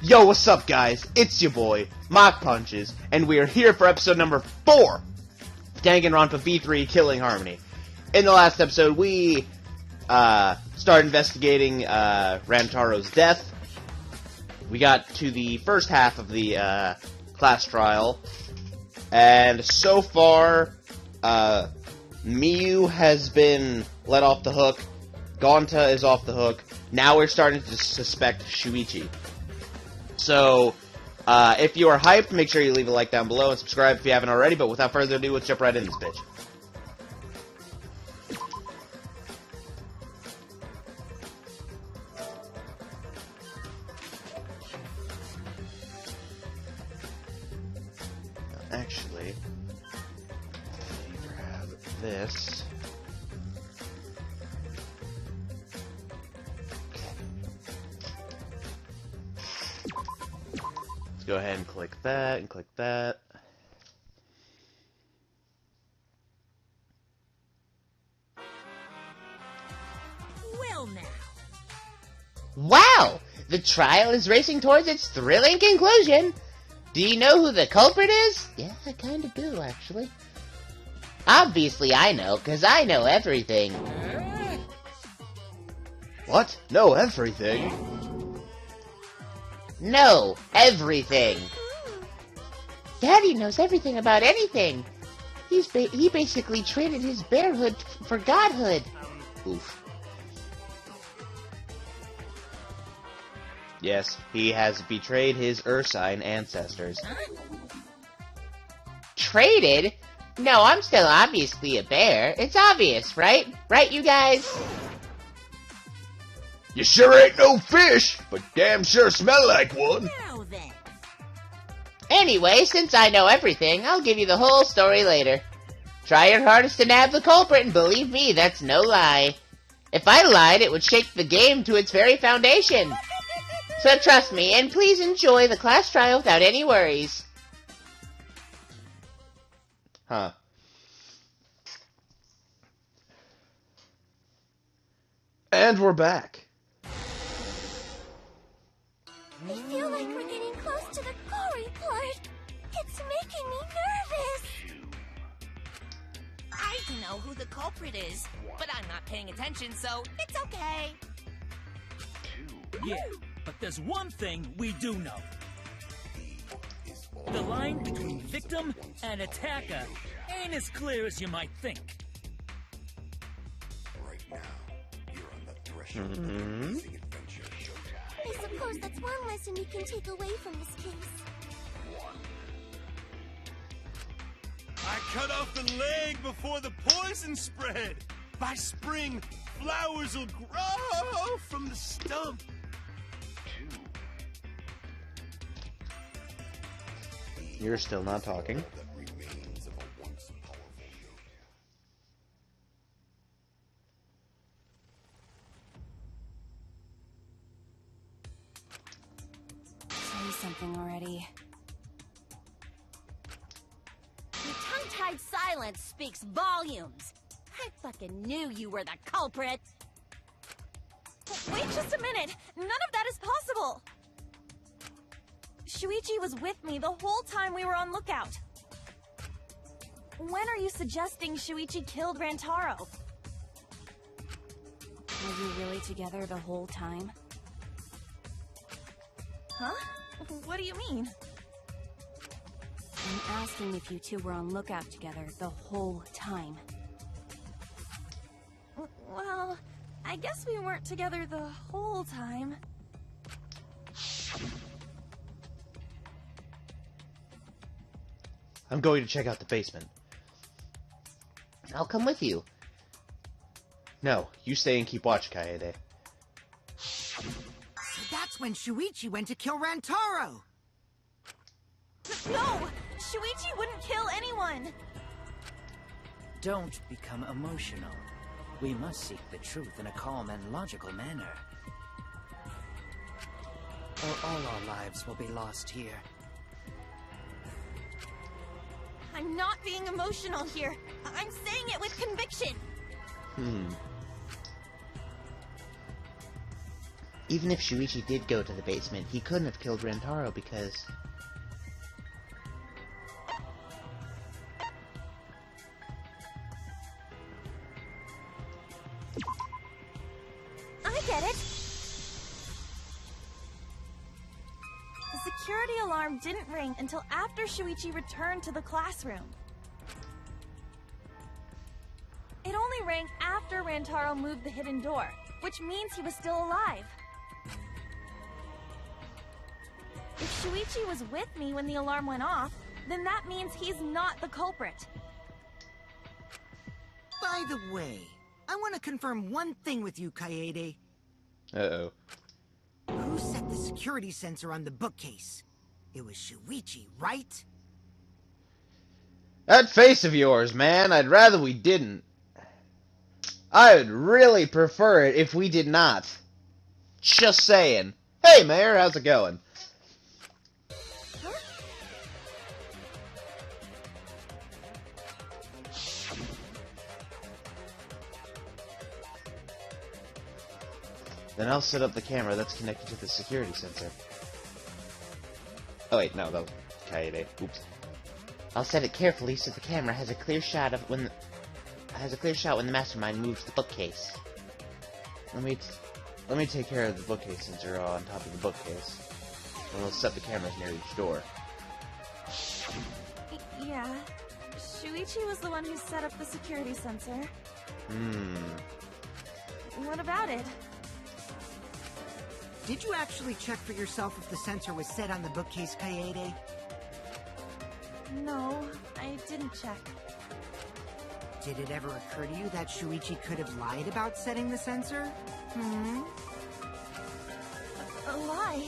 Yo, what's up, guys? It's your boy, Mock Punches, and we are here for episode number 4 of Danganronpa V3 Killing Harmony. In the last episode, we started investigating Rantaro's death. We got to the first half of the class trial, and so far, Miyu has been let off the hook, Gonta is off the hook, now we're starting to suspect Shuichi. So, if you are hyped, make sure you leave a like down below and subscribe if you haven't already, but without further ado, let's jump right in this bitch. Actually, let me grab this. Go ahead and click that, and click that. Well now. Wow! The trial is racing towards its thrilling conclusion. Do you know who the culprit is? Yeah, I kinda do, actually. Obviously I know, 'cause I know everything. What? No, everything? No, everything. Daddy knows everything about anything. He basically traded his bearhood for godhood. Oof. Yes, he has betrayed his Ursine ancestors. Traded? No, I'm still obviously a bear. It's obvious, right? Right, you guys? You sure ain't no fish, but damn sure smell like one. Now then. Anyway, since I know everything, I'll give you the whole story later. Try your hardest to nab the culprit, and believe me, that's no lie. If I lied, it would shake the game to its very foundation. So trust me, and please enjoy the class trial without any worries. Huh. And we're back. I feel like we're getting close to the gory part. It's making me nervous. I know who the culprit is, but I'm not paying attention, so it's okay. Yeah, but there's one thing we do know. The line between victim and attacker ain't as clear as you might think. Right now, you're on the threshold of amazing adventure. I suppose that's one lesson we can take away from this case. I cut off the leg before the poison spread. By spring, flowers will grow from the stump. You're still not talking. That remains of a once powerful yoga. Say something already. Your tongue-tied silence speaks volumes. I fucking knew you were the culprit. Wait just a minute! None of that is possible! Shuichi was with me the whole time we were on lookout. When are you suggesting Shuichi killed Rantaro? Were you really together the whole time? Huh? What do you mean? I'm asking if you two were on lookout together the whole time. Well, I guess we weren't together the whole time. I'm going to check out the basement. I'll come with you. No, you stay and keep watch, Kaede. So that's when Shuichi went to kill Rantaro! No! Shuichi wouldn't kill anyone! Don't become emotional. We must seek the truth in a calm and logical manner. Or all our lives will be lost here. I'm not being emotional here. I'm saying it with conviction. Even if Shuichi did go to the basement, he couldn't have killed Rentaro because... I get it. The security alarm didn't ring until after Shuichi returned to the classroom. It only rang after Rantaro moved the hidden door, which means he was still alive. If Shuichi was with me when the alarm went off, then that means he's not the culprit. By the way, I want to confirm one thing with you, Kaede. Uh-oh. Who set the security sensor on the bookcase? It was Shuichi, right? That face of yours, man, I'd rather we didn't. I would really prefer it if we did not. Just saying. Hey, Mayor, how's it going? Then I'll set up the camera that's connected to the security sensor. Oh wait, no, that was Kaede. Oops. I'll set it carefully so the camera has a clear shot of when the mastermind moves the bookcase. Let me take care of the bookcase sensor on top of the bookcase. And we'll set the cameras near each door. Yeah. Shuichi was the one who set up the security sensor. What about it? Did you actually check for yourself if the sensor was set on the bookcase, Kaede? No, I didn't check. Did it ever occur to you that Shuichi could have lied about setting the sensor? A lie?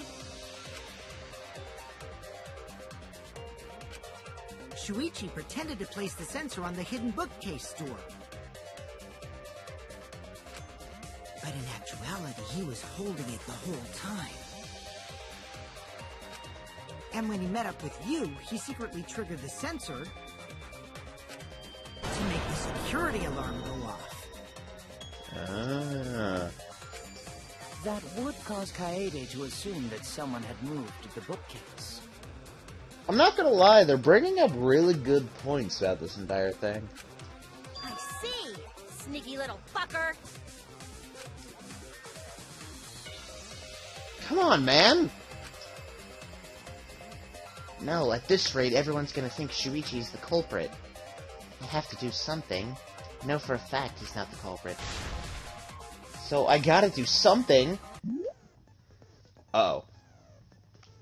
Shuichi pretended to place the sensor on the hidden bookcase door. But in actuality, he was holding it the whole time. And when he met up with you, he secretly triggered the sensor to make the security alarm go off. That would cause Kaede to assume that someone had moved the bookcase. I'm not gonna lie, they're bringing up really good points about this entire thing. I see, sneaky little fucker. Come on, man! No, at this rate, everyone's gonna think Shuichi's the culprit. I have to do something. I know for a fact he's not the culprit. So I gotta do something. Uh-oh.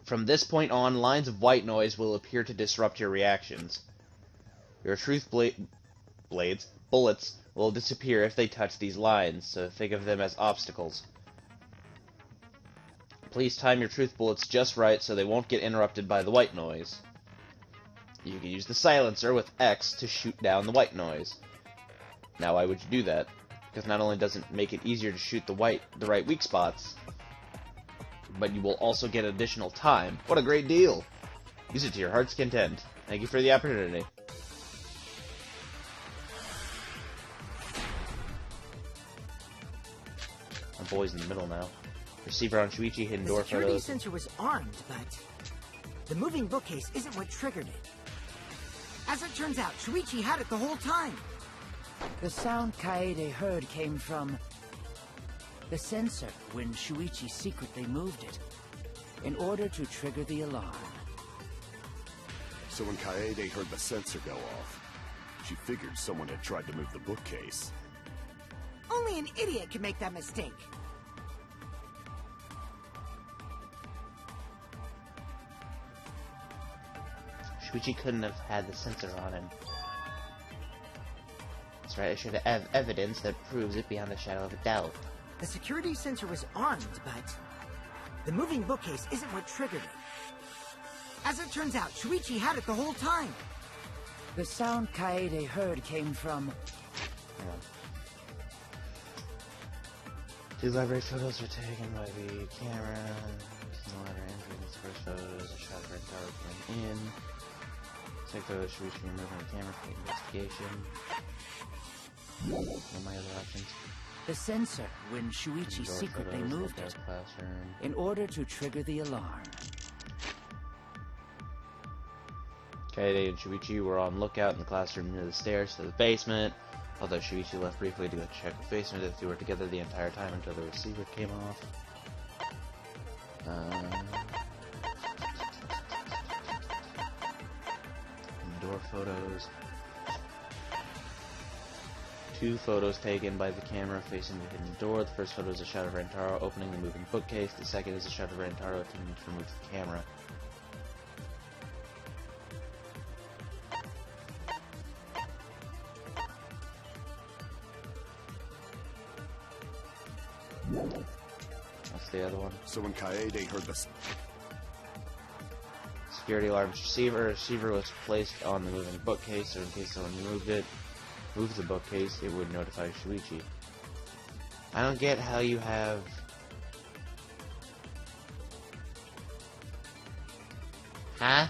From this point on, lines of white noise will appear to disrupt your reactions. Your truth bullets will disappear if they touch these lines, so think of them as obstacles. Please time your truth bullets just right so they won't get interrupted by the white noise. You can use the silencer with X to shoot down the white noise. Now why would you do that? Because not only does it make it easier to shoot the right weak spots, but you will also get additional time. What a great deal! Use it to your heart's content. Thank you for the opportunity. My boy's in the middle now. Receiver on Shuichi, hidden door The security photos. sensor was armed, but the moving bookcase isn't what triggered it. As it turns out, Shuichi had it the whole time. The sound Kaede heard came from the sensor when Shuichi secretly moved it in order to trigger the alarm. So when Kaede heard the sensor go off, she figured someone had tried to move the bookcase. Only an idiot can make that mistake. Shuichi couldn't have had the sensor on him. That's right, I should have evidence that proves it beyond a shadow of a doubt. The security sensor was armed, but the moving bookcase isn't what triggered it. As it turns out, Shuichi had it the whole time. The sound Kaede heard came from... Hang on. Two library photos were taken by the camera. No other entries. The first photo is a shot of Rentaro coming in. Take photos of Shuichi removing the camera for investigation. What are my other options? The sensor, when Shuichi secretly moved it, Classroom. in order to trigger the alarm. Kaede and Shuichi were on lookout in the classroom near the stairs to the basement. Although Shuichi left briefly to go check the basement, the two were together the entire time until the receiver came off. Indoor photos. 2 photos taken by the camera facing the hidden door. The first photo is a shot of Rantaro opening the moving bookcase. The second is a shot of Rantaro attempting to remove the camera. What's the other one? So when Kaede heard the Security alarm's receiver. A receiver was placed on the moving bookcase, so in case someone moved the bookcase, it would notify Shuichi. I don't get how you have... Huh?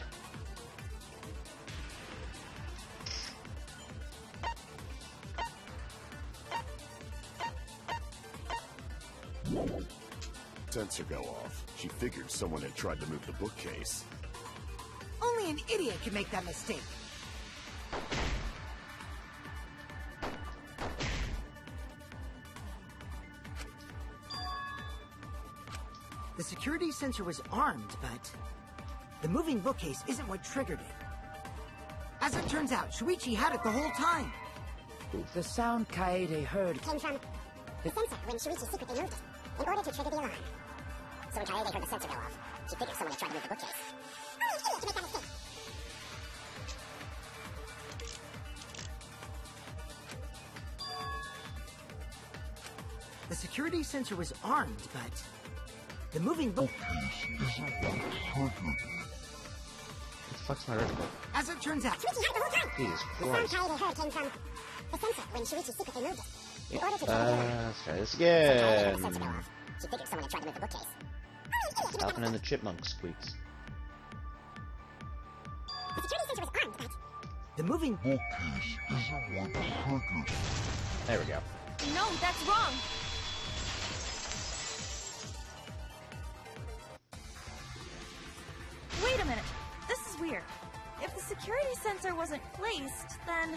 sensor go off, she figured someone had tried to move the bookcase. Only an idiot can make that mistake. The security sensor was armed, but the moving bookcase isn't what triggered it. As it turns out, Shuichi had it the whole time. The sound Kaede heard came from the sensor when Shuichi secretly moved it in order to trigger the alarm. So when Kaede heard the sensor go off, she figured someone had tried to move the bookcase. Only an idiot can make that mistake. The security sensor was armed, but the moving bookcase isn't what triggered it. What the fuck's my reticle? As it turns out, Shuichi had it the whole time. Jesus The Christ. sound Kaede heard came from the sensor when Shuichi secretly moved it in order to trigger the alarm. Let's try this So Kaede heard again. the sensor go off. She figured someone had tried to move the bookcase. Stopping in the chipmunk squeaks. The security sensor was armed, but the moving bookcase isn't what triggered it. There we go. No, that's wrong. Wait a minute. This is weird. If the security sensor wasn't placed, then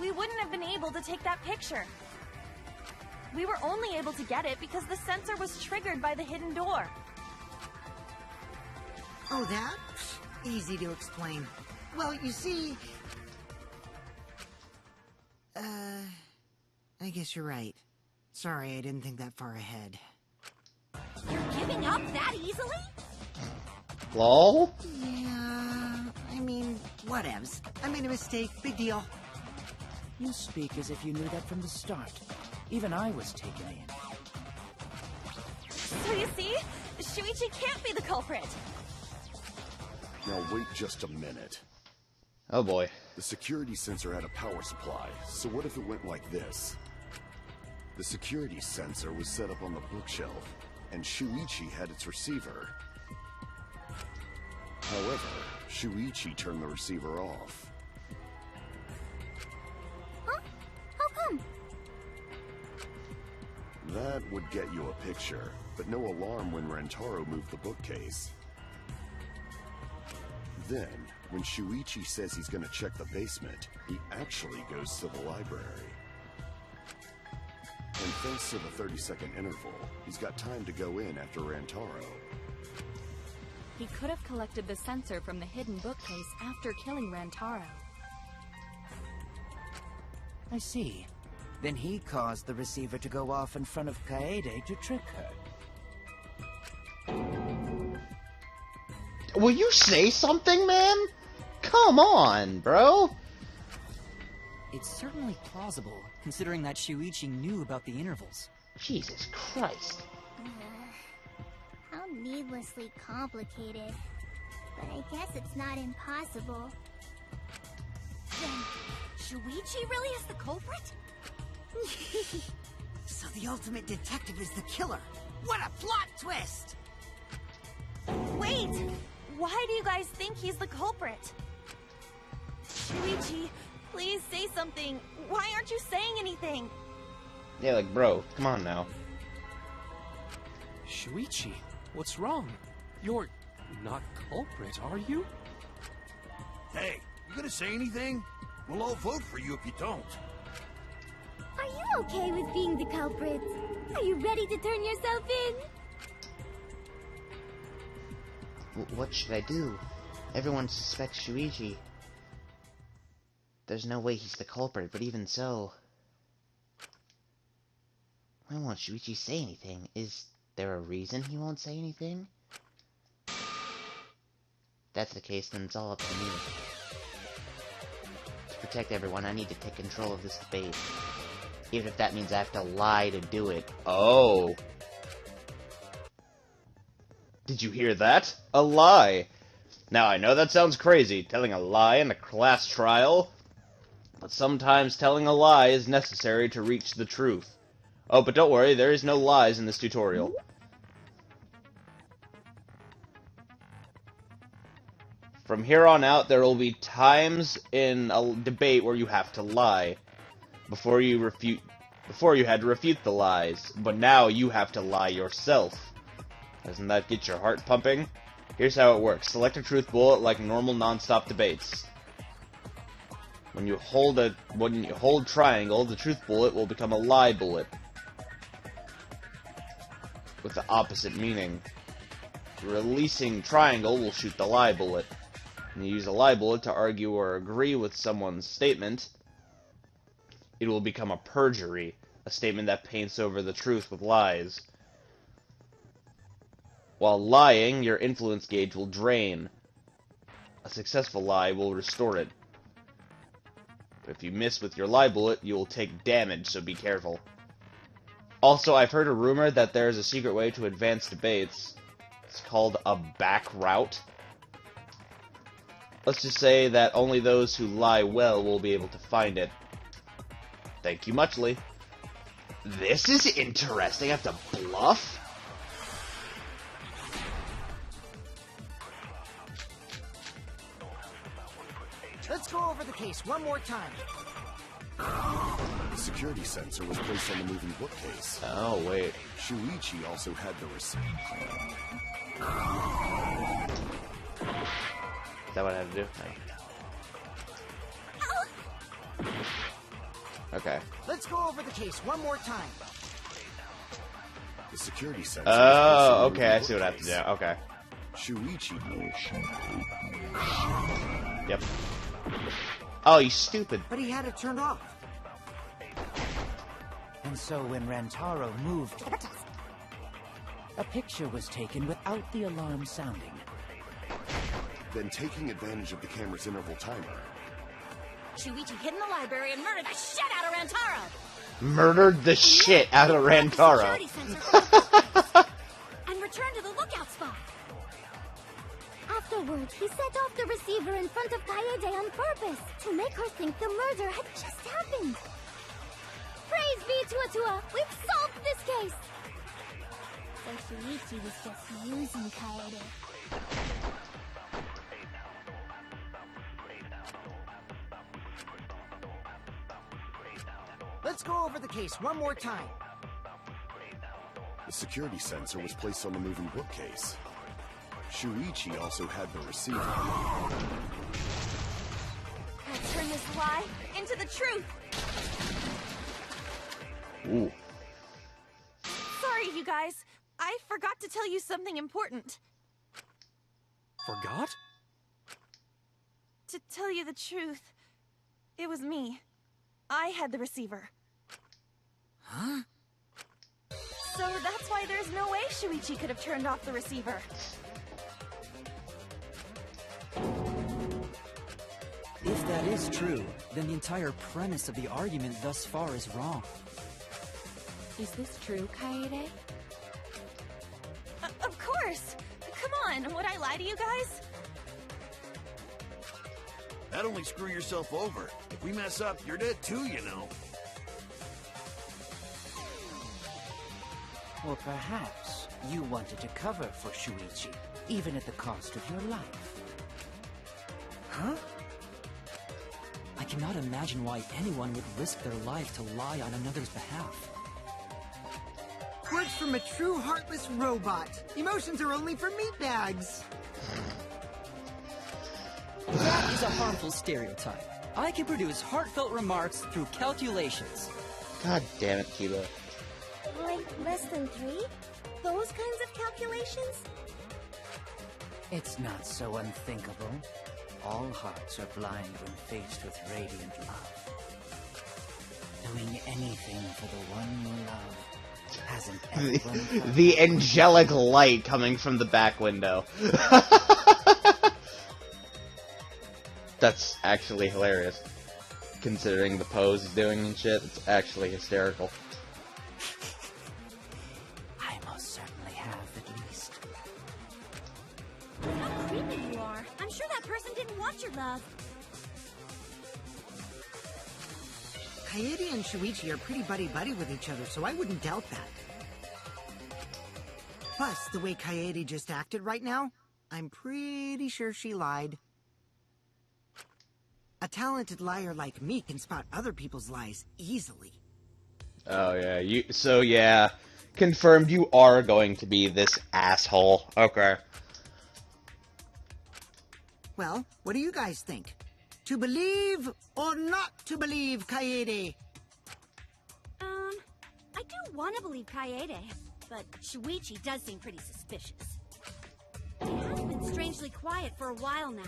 we wouldn't have been able to take that picture. We were only able to get it because the sensor was triggered by the hidden door. Oh, that? Easy to explain. Well, you see... I guess you're right. Sorry, I didn't think that far ahead. You're giving up that easily? LOL? Yeah, I mean, whatevs. I made a mistake. Big deal. You speak as if you knew that from the start. Even I was taken in. So you see, Shuichi can't be the culprit. Now wait just a minute. Oh boy. The security sensor had a power supply, so what if it went like this? The security sensor was set up on the bookshelf, and Shuichi had its receiver. However, Shuichi turned the receiver off. huh? How come? That would get you a picture, but no alarm when Rantaro moved the bookcase. Then, when Shuichi says he's gonna check the basement, he actually goes to the library. And thanks to the 30-second interval, he's got time to go in after Rantaro. He could have collected the sensor from the hidden bookcase after killing Rantaro. I see. Then he caused the receiver to go off in front of Kaede to trick her. Will you say something, man? Come on, bro. It's certainly plausible, considering that Shuichi knew about the intervals. Jesus Christ. How needlessly complicated. But I guess it's not impossible. Then, Shuichi really is the culprit? So the ultimate detective is the killer. What a plot twist! Wait! Why do you guys think he's the culprit? Shuichi, Please say something. Why aren't you saying anything? Yeah, like, bro, come on now. Shuichi, what's wrong? You're not culprit, are you? Hey, you gonna say anything? We'll all vote for you if you don't. Are you okay with being the culprit? Are you ready to turn yourself in? What should I do? Everyone suspects Shuichi. There's no way he's the culprit, but even so... Why won't Shuichi say anything? Is there a reason he won't say anything? If that's the case, then it's all up to me. To protect everyone, I need to take control of this debate. Even if that means I have to lie to do it. Oh. Did you hear that? A lie. Now, I know that sounds crazy, telling a lie in a class trial, but sometimes telling a lie is necessary to reach the truth. Oh, but don't worry, there is no lies in this tutorial. From here on out, there will be times in a debate where you have to lie. Before you had to refute the lies, but now you have to lie yourself. Doesn't that get your heart pumping? Here's how it works. Select a truth bullet like normal non-stop debates. When you hold triangle, the truth bullet will become a lie bullet. With the opposite meaning. Releasing triangle will shoot the lie bullet. When you use a lie bullet to argue or agree with someone's statement, it will become a perjury, a statement that paints over the truth with lies. While lying, your influence gauge will drain. A successful lie will restore it. But if you miss with your lie bullet, you will take damage, so be careful. Also, I've heard a rumor that there is a secret way to advance debates. It's called a back route. Let's just say that only those who lie well will be able to find it. Thank you muchly. This is interesting. I have to bluff? Let's go over the case one more time. The security sensor was placed on the moving bookcase. Oh, wait. Shuichi also had the receipt. Is that what I have to do? No. Okay. Let's go over the case one more time. The security sensor. Oh, okay. I see what I have to do. Okay. Shuichi. Yep. Oh, you stupid. But he had it turned off. And so when Rantaro moved, a picture was taken without the alarm sounding. Then taking advantage of the camera's interval timer. Shuichi hid in the library and murdered the shit out of Rantaro! Murdered the shit out of Rantaro. And returned to the lookout spot. Afterwards, he set off the receiver in front of Kaede on purpose to make her think the murder had just happened. Praise be Tua! We've solved this case! So Shuichi was just using Kaede. Let's go over the case one more time. The security sensor was placed on the moving bookcase. Shuichi also had the receiver. Let's turn this lie into the truth! Ooh. Sorry, you guys. I forgot to tell you something important. Forgot? To tell you the truth, it was me. I had the receiver. Huh? So that's why there's no way Shuichi could have turned off the receiver. If that is true, then the entire premise of the argument thus far is wrong. Is this true, Kaede? Of course! Come on, would I lie to you guys? That'd only screw yourself over. If we mess up, you're dead too, you know. Or perhaps you wanted to cover for Shuichi, even at the cost of your life. Huh? I cannot imagine why anyone would risk their life to lie on another's behalf. Words from a true heartless robot. Emotions are only for meatbags. That is a harmful stereotype. I can produce heartfelt remarks through calculations. God damn it, Kiba. Like less than 3? Those kinds of calculations? It's not so unthinkable. All hearts are blind when faced with radiant love. Doing anything for the one you love hasn't everyone felt The angelic light coming from the back window. That's actually hilarious. Considering the pose he's doing and shit, it's actually hysterical. I most certainly have, at least. How creepy you are. I'm sure that person didn't want your love. Kaede and Shuichi are pretty buddy-buddy with each other, so I wouldn't doubt that. Plus, the way Kaede just acted right now, I'm pretty sure she lied. A talented liar like me can spot other people's lies easily. Oh yeah, so yeah, confirmed you are going to be this asshole. Okay. Well, what do you guys think? To believe or not to believe Kaede? I do want to believe Kaede, but Shuichi does seem pretty suspicious. He has been strangely quiet for a while now,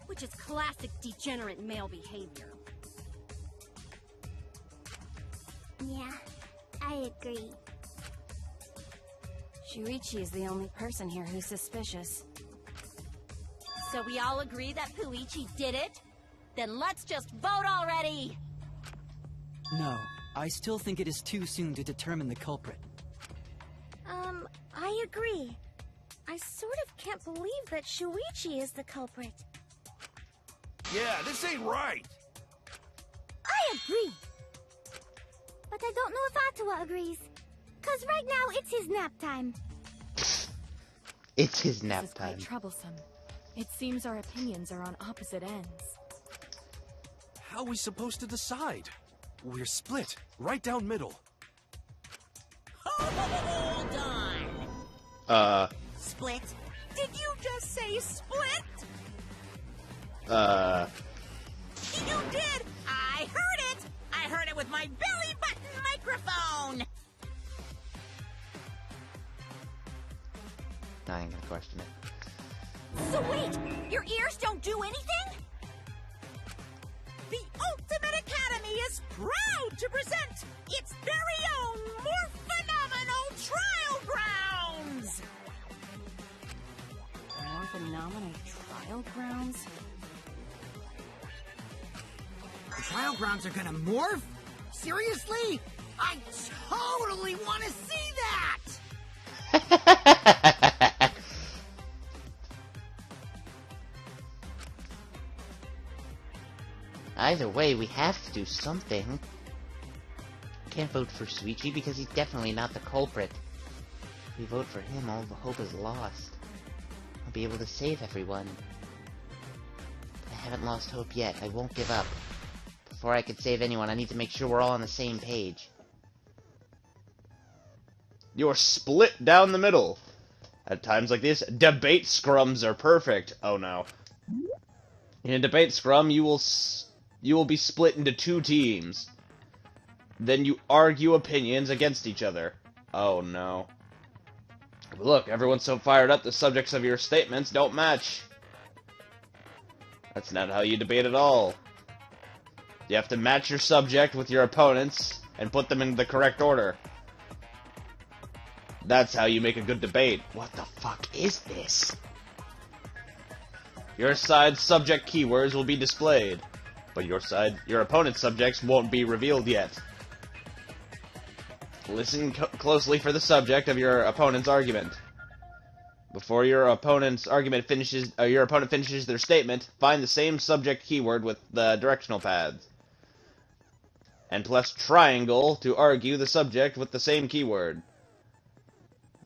which is classic degenerate male behavior. Yeah, I agree. Shuichi is the only person here who's suspicious. So we all agree that Puichi did it? Then let's just vote already! No, I still think it is too soon to determine the culprit. I agree. I sort of can't believe that Shuichi is the culprit. Yeah, this ain't right. I agree. But I don't know if Atua agrees. 'Cause right now it's his nap time. It's his nap This is time. quite troublesome. It seems our opinions are on opposite ends. How are we supposed to decide? We're split, right down middle. Hold on! Split? Did you just say split? You did! I heard it! I heard it with my belly button microphone! I ain't gonna question it. So wait, your ears don't do anything? The Ultimate Academy is proud to present its very own, more phenomenal trial grounds! More phenomenal trial grounds? The trial grounds are gonna morph? Seriously? I totally want to see that! Either way, we have to do something. Can't vote for Shuichi because he's definitely not the culprit. If we vote for him, all the hope is lost. I'll be able to save everyone. But I haven't lost hope yet. I won't give up. Before I can save anyone, I need to make sure we're all on the same page. You're split down the middle. At times like this, debate scrums are perfect. Oh no. In a debate scrum, you will be split into 2 teams. Then you argue opinions against each other. Oh no. Look, everyone's so fired up, the subjects of your statements don't match. That's not how you debate at all. You have to match your subject with your opponents and put them in the correct order. That's how you make a good debate. What the fuck is this? Your side's subject keywords will be displayed, but your opponent's subjects won't be revealed yet. Listen closely for the subject of your opponent's argument. Before your opponent's argument finishes, your opponent finishes their statement, find the same subject keyword with the directional pads, and press triangle to argue the subject with the same keyword.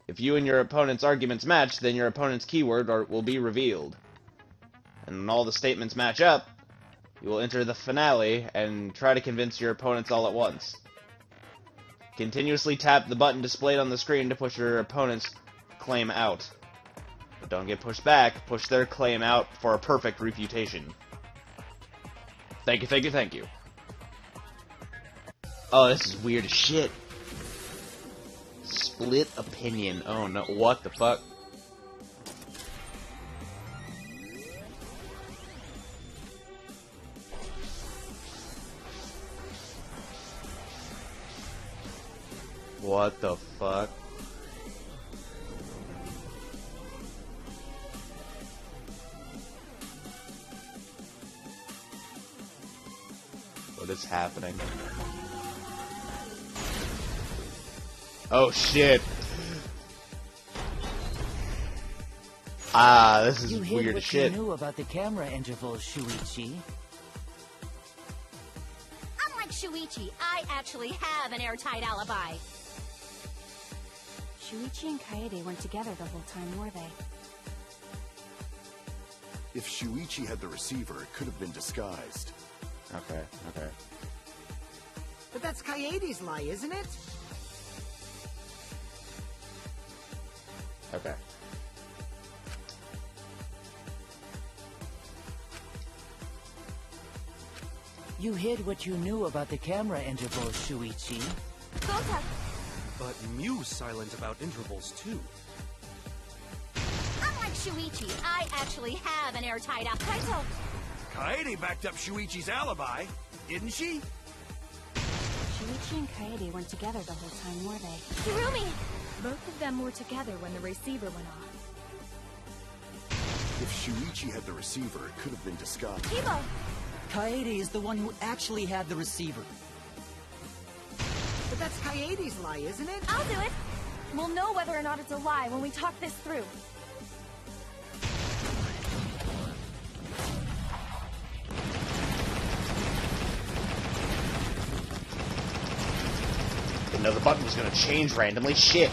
If you and your opponent's arguments match, then your opponent's keyword will be revealed. And when all the statements match up, You will enter the finale and try to convince your opponents all at once. Continuously tap the button displayed on the screen to push your opponent's claim out. But don't get pushed back. Push their claim out for a perfect refutation. Thank you, thank you, thank you. Oh, this is weird as shit. Split opinion. Oh no, what the fuck? What the fuck? What is happening? Oh shit. Ah, this is weird as shit. You knew about the camera intervals, Shuichi. Unlike Shuichi, I actually have an airtight alibi. Shuichi and Kaede weren't together the whole time, were they? If Shuichi had the receiver, it could have been disguised. Okay, okay. But that's Kaede's lie, isn't it? Okay. You hid what you knew about the camera intervals, Shuichi. Gota! But Mew's silent about intervals, too. Unlike Shuichi, I actually have an airtight alibi. Kaito! Kaede backed up Shuichi's alibi, didn't she? Shuichi and Kaede weren't together the whole time, were they? Hirumi! Both of them were together when the receiver went off. If Shuichi had the receiver, it could have been disguised. Kibo! Kaede is the one who actually had the receiver. But that's Kaede's lie, isn't it? I'll do it. We'll know whether or not it's a lie when we talk this through. Didn't know the button was gonna change randomly. Shit.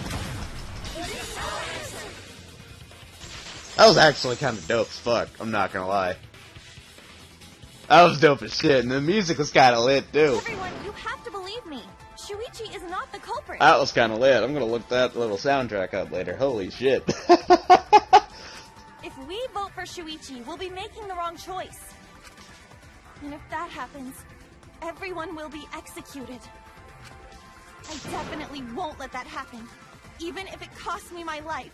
That was actually kind of dope as fuck. I'm not gonna lie. That was dope as shit, and the music was kind of lit too. Everyone, you have to believe me. Shuichi is not the culprit. That was kind of lit. I'm gonna look that little soundtrack up later. Holy shit. If we vote for Shuichi, we'll be making the wrong choice. And if that happens, everyone will be executed. I definitely won't let that happen, even if it costs me my life.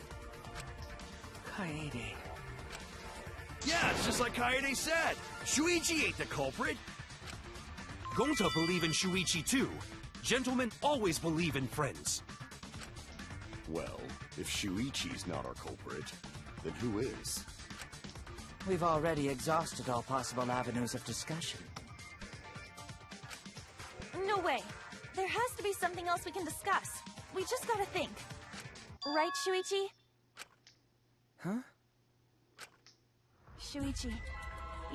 Kaede. Yeah, it's just like Kaede said. Shuichi ain't the culprit. Gonta believe in Shuichi, too. Gentlemen always believe in friends. Well, if Shuichi's not our culprit, then who is? We've already exhausted all possible avenues of discussion. No way. There has to be something else we can discuss. We just gotta think. Right, Shuichi? Huh? Shuichi,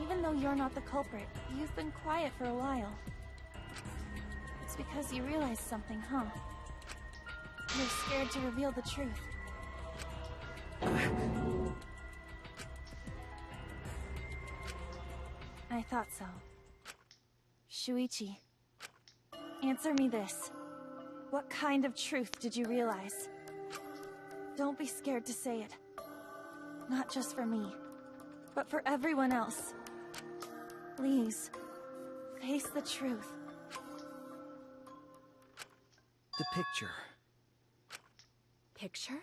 even though you're not the culprit, you've been quiet for a while. It's because you realized something, huh? You're scared to reveal the truth. I thought so. Shuichi, answer me this. What kind of truth did you realize? Don't be scared to say it. Not just for me, but for everyone else. Please, face the truth. The picture. Picture?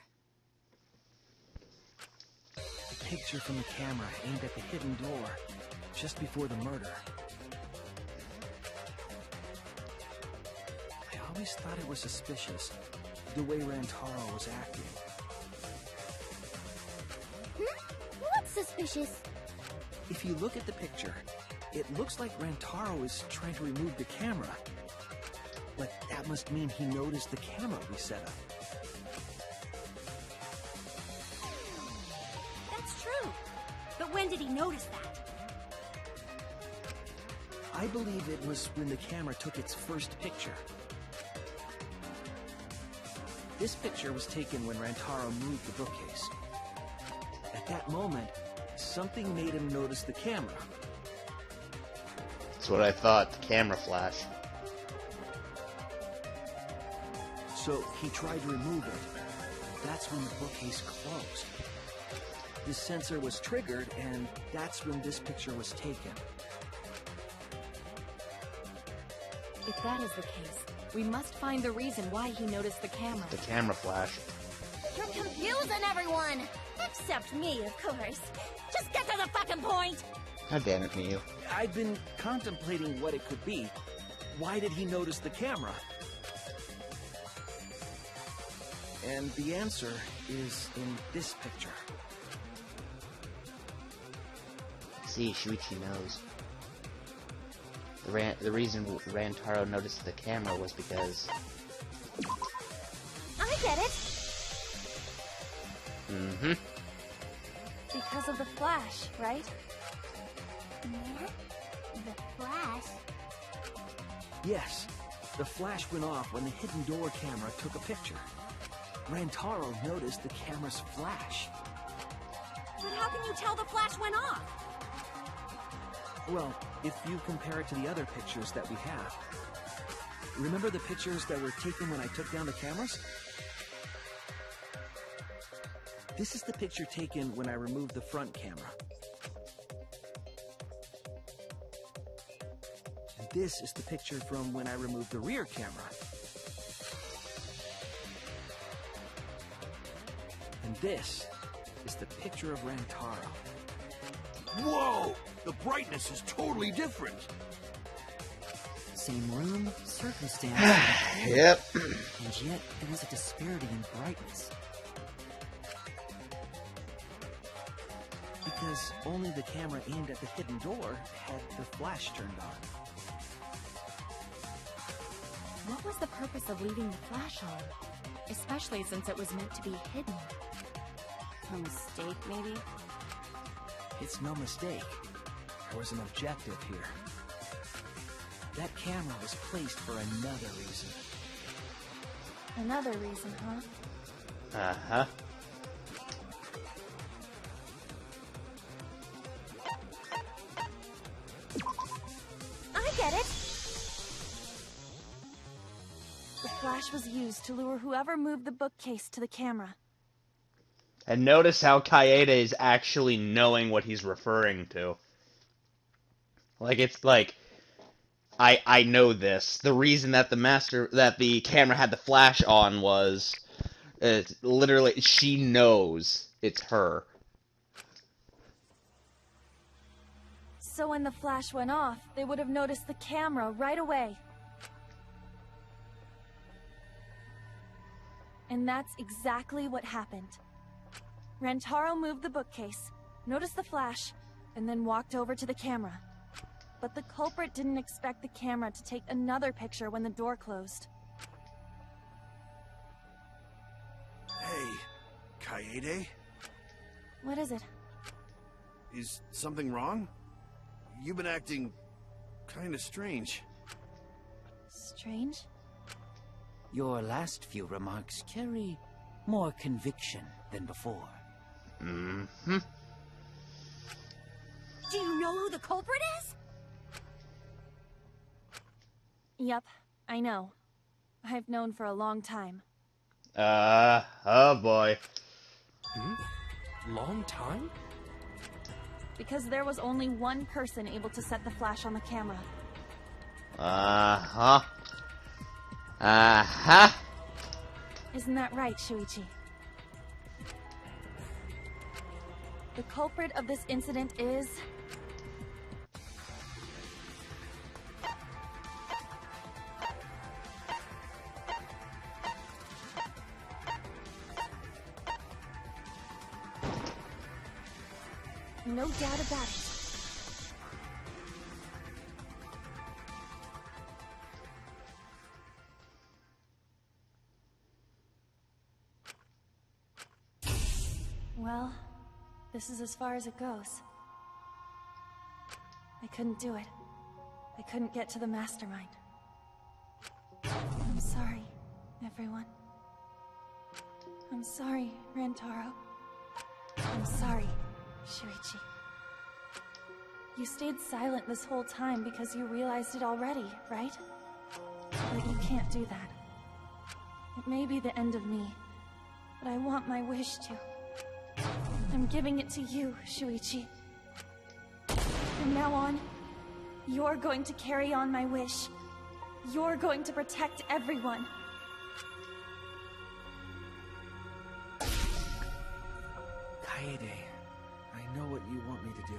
The picture from the camera aimed at the hidden door, just before the murder. I always thought it was suspicious, the way Rantaro was acting. What's suspicious? If you look at the picture, it looks like Rantaro is trying to remove the camera. But that must mean he noticed the camera we set up. That's true. But when did he notice that? I believe it was when the camera took its first picture. This picture was taken when Rantaro moved the bookcase. At that moment, something made him notice the camera. That's what I thought. The camera flash. So he tried to remove it. That's when the bookcase closed. His sensor was triggered, and that's when this picture was taken. If that is the case, we must find the reason why he noticed the camera. The camera flash. You're confusing everyone! Except me, of course. Just get to the fucking point! God damn it, Miyu. I've been contemplating what it could be. Why did he notice the camera? And the answer is in this picture. See, Shuichi knows. The reason Rantaro noticed the camera was because... I get it! Mm-hmm. Because of the flash, right? The flash? Yes, the flash went off when the hidden door camera took a picture. Rantaro noticed the camera's flash. But how can you tell the flash went off? Well, if you compare it to the other pictures that we have. Remember the pictures that were taken when I took down the cameras? This is the picture taken when I removed the front camera. And this is the picture from when I removed the rear camera. And this is the picture of Rantaro. Whoa! The brightness is totally different. Same room, circumstance. Yep. And yet, there is a disparity in brightness. Because only the camera aimed at the hidden door had the flash turned on. What was the purpose of leaving the flash on? Especially since it was meant to be hidden. A mistake, maybe? It's no mistake. There was an objective here. That camera was placed for another reason. Another reason, huh? Uh-huh. I get it! The flash was used to lure whoever moved the bookcase to the camera. And notice how Kaede is actually knowing what he's referring to. Like, it's like, I know this. The reason that the camera had the flash on was, literally, she knows it's her. So when the flash went off, they would have noticed the camera right away. And that's exactly what happened. Rantaro moved the bookcase, noticed the flash, and then walked over to the camera. But the culprit didn't expect the camera to take another picture when the door closed. Hey, Kaede? What is it? Is something wrong? You've been acting kinda strange. Strange? Your last few remarks carry more conviction than before. Mm-hmm. Do you know who the culprit is? Yep, I know. I've known for a long time. Oh boy. Long time? Because there was only one person able to set the flash on the camera. Uh-huh. Uh-huh. Isn't that right, Shuichi? The culprit of this incident is... no doubt about it. Well, this is as far as it goes. I couldn't do it. I couldn't get to the mastermind. I'm sorry, everyone. I'm sorry, Rantaro. I'm sorry, Shuichi. You stayed silent this whole time because you realized it already, right? But you can't do that. It may be the end of me, but I want my wish to. I'm giving it to you, Shuichi. From now on, you're going to carry on my wish. You're going to protect everyone. Kaede, I know what you want me to do.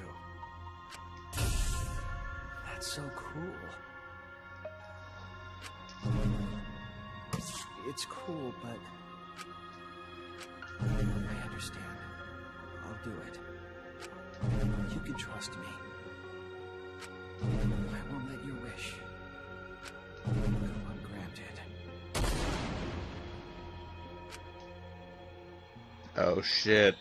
That's so cool. It's cool, but I understand. I'll do it. You can trust me. I won't let your wish go ungranted. Oh shit.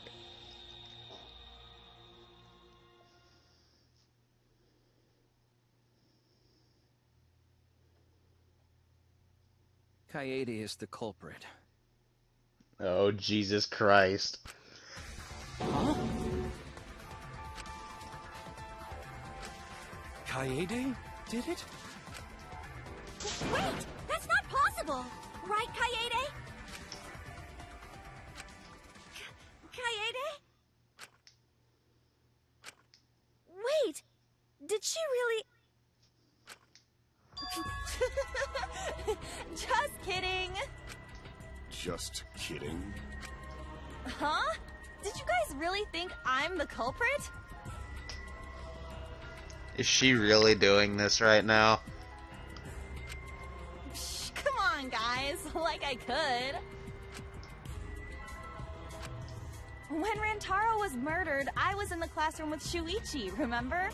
Kaede is the culprit. Oh, Jesus Christ. Huh? Kaede did it? Wait! That's not possible! Right, Kaede? Kaede? Wait! Did she really... Just kidding! Just kidding. Huh? Did you guys really think I'm the culprit? Is she really doing this right now? Psh, come on, guys. Like I could. When Rantaro was murdered, I was in the classroom with Shuichi, remember?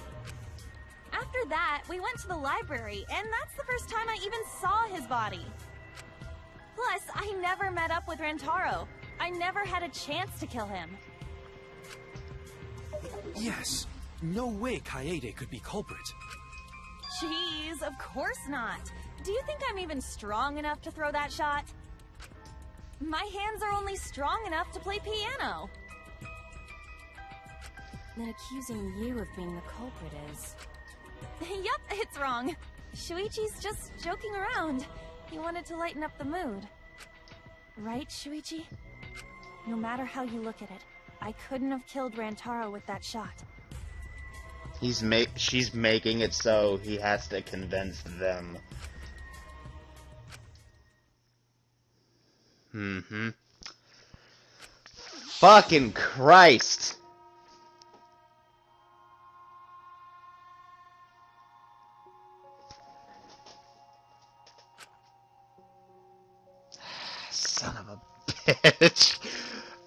After that, we went to the library, and that's the first time I even saw his body. Plus, I never met up with Rantaro. I never had a chance to kill him. Yes. No way Kaede could be culprit. Jeez, of course not. Do you think I'm even strong enough to throw that shot? My hands are only strong enough to play piano. Then accusing you of being the culprit is... Yup, it's wrong. Shuichi's just joking around. He wanted to lighten up the mood. Right, Shuichi? No matter how you look at it, I couldn't have killed Rantaro with that shot. She's making it so he has to convince them. Fucking Christ! Son of a bitch.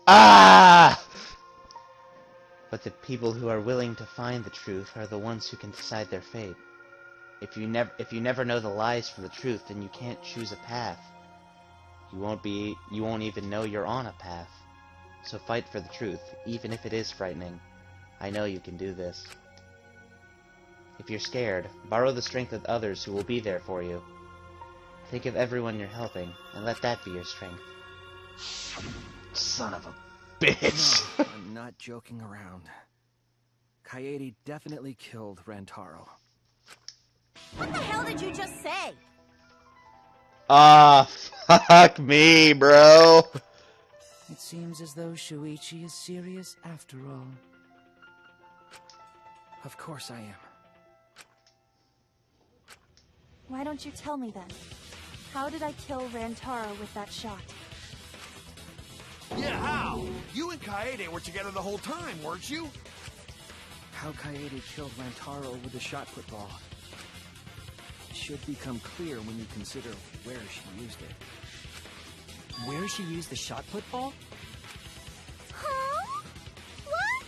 Ah! But the people who are willing to find the truth are the ones who can decide their fate. If you never know the lies from the truth, then you can't choose a path. You won't even know you're on a path. So fight for the truth, even if it is frightening. I know you can do this. If you're scared, borrow the strength of others who will be there for you. Think of everyone you're helping, and let that be your strength. Son of a bitch! No, I'm not joking around. Kaede definitely killed Rantaro. What the hell did you just say? Ah, fuck me, bro. It seems as though Shuichi is serious after all. Of course I am. Why don't you tell me then? How did I kill Rantaro with that shot? Yeah, how? You and Kaede were together the whole time, weren't you? How Kaede killed Rantaro with the shot put ball should become clear when you consider where she used it. Where she used the shot put ball? Huh? What?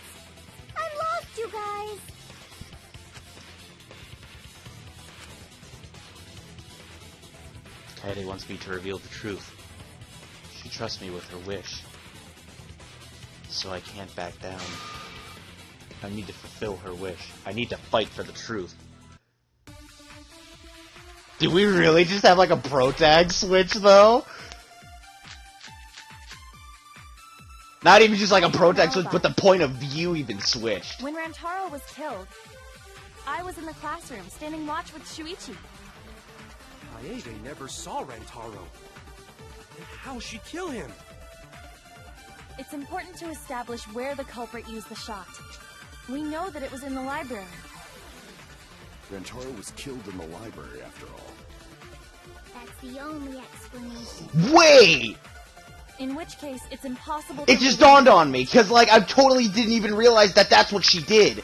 I lost you guys. Kaede wants me to reveal the truth. She trusts me with her wish. So I can't back down. I need to fulfill her wish. I need to fight for the truth. Did we really just have like a protag switch though? Not even just like a protag switch, but the point of view even switched. When Rantaro was killed, I was in the classroom, standing watch with Shuichi. Kaede never saw Rantaro. Then how'd she kill him? It's important to establish where the culprit used the shot. We know that it was in the library. Rantaro was killed in the library, after all. That's the only explanation. Wait! In which case, it's impossible It just dawned on me, because, like, I totally didn't even realize that that's what she did.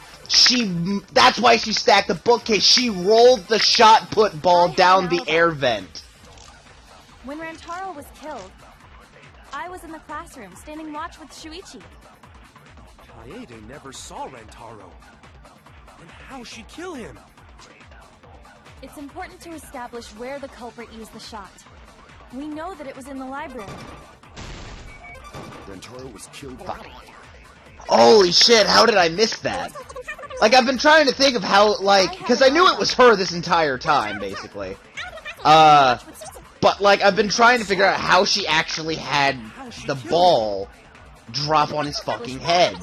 That's why she stacked the bookcase. She rolled the shot put ball down the air vent. When Rantaro was killed, I was in the classroom, standing watch with Shuichi. Kaede never saw Rantaro. Then how'd she kill him? It's important to establish where the culprit used the shot. We know that it was in the library. Rantaro was killed. Holy shit, how did I miss that? Like, I've been trying to think of how, like, because I knew it was her this entire time, basically. But, like, I've been trying to figure out how she actually had the ball drop on his fucking head.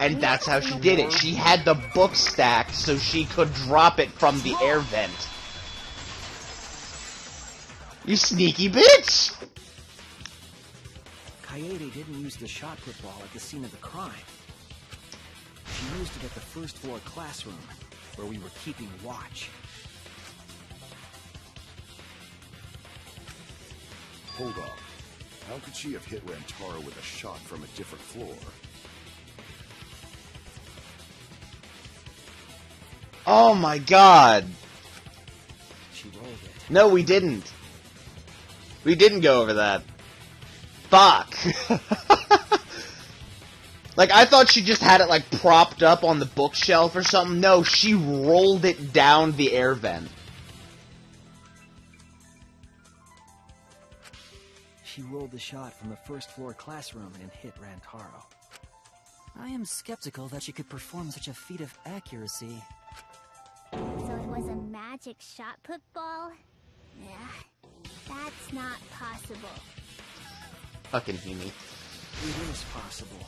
And that's how she did it. She had the book stacked so she could drop it from the air vent. You sneaky bitch! Kaede didn't use the shot put ball at the scene of the crime. She used it at the first floor classroom, where we were keeping watch. Hold up. How could she have hit Rantaro with a shot from a different floor? Oh my god. She rolled it. No, we didn't. We didn't go over that. Fuck. Like, I thought she just had it, like, propped up on the bookshelf or something. No, she rolled it down the air vent. She rolled the shot from the first floor classroom and hit Rantaro. I am skeptical that she could perform such a feat of accuracy. So it was a magic shot put ball? Yeah, that's not possible. Fucking Himi. It is possible.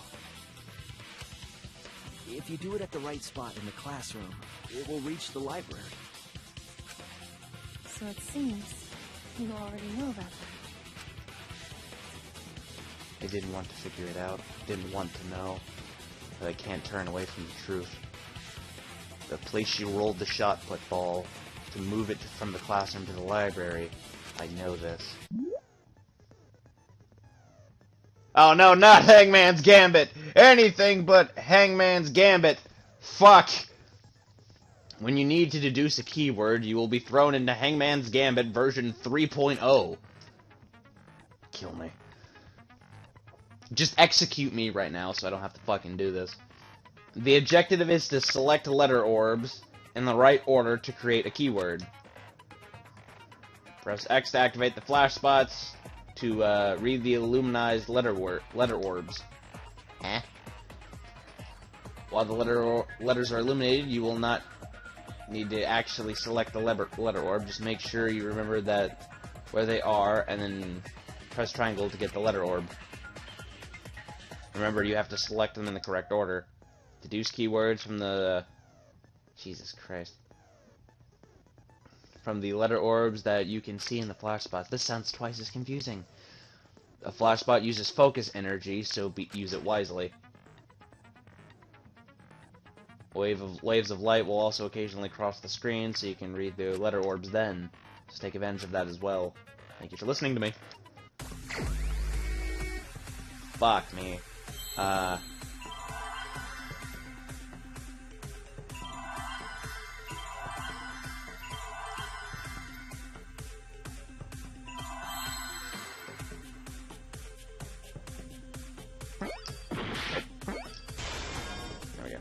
If you do it at the right spot in the classroom, it will reach the library. So it seems you already know about that. I didn't want to figure it out. Didn't want to know. But I can't turn away from the truth. The place she rolled the shot put ball to move it from the classroom to the library. I know this. Oh no, not Hangman's Gambit! Anything but Hangman's Gambit! Fuck! When you need to deduce a keyword, you will be thrown into Hangman's Gambit version 3.0. Kill me. Just execute me right now so I don't have to fucking do this. The objective is to select letter orbs in the right order to create a keyword. Press X to activate the flash spots to read the illuminized letter orbs. Eh? While the letters are illuminated, you will not need to actually select the letter orb. Just make sure you remember that where they are, and then press triangle to get the letter orb. Remember, you have to select them in the correct order. Deduce keywords from the... Jesus Christ. From the letter orbs that you can see in the flash spots. This sounds twice as confusing. A flash spot uses focus energy, so use it wisely. Waves of light will also occasionally cross the screen, so you can read the letter orbs then. Just take advantage of that as well. Thank you for listening to me. Fuck me. There we go.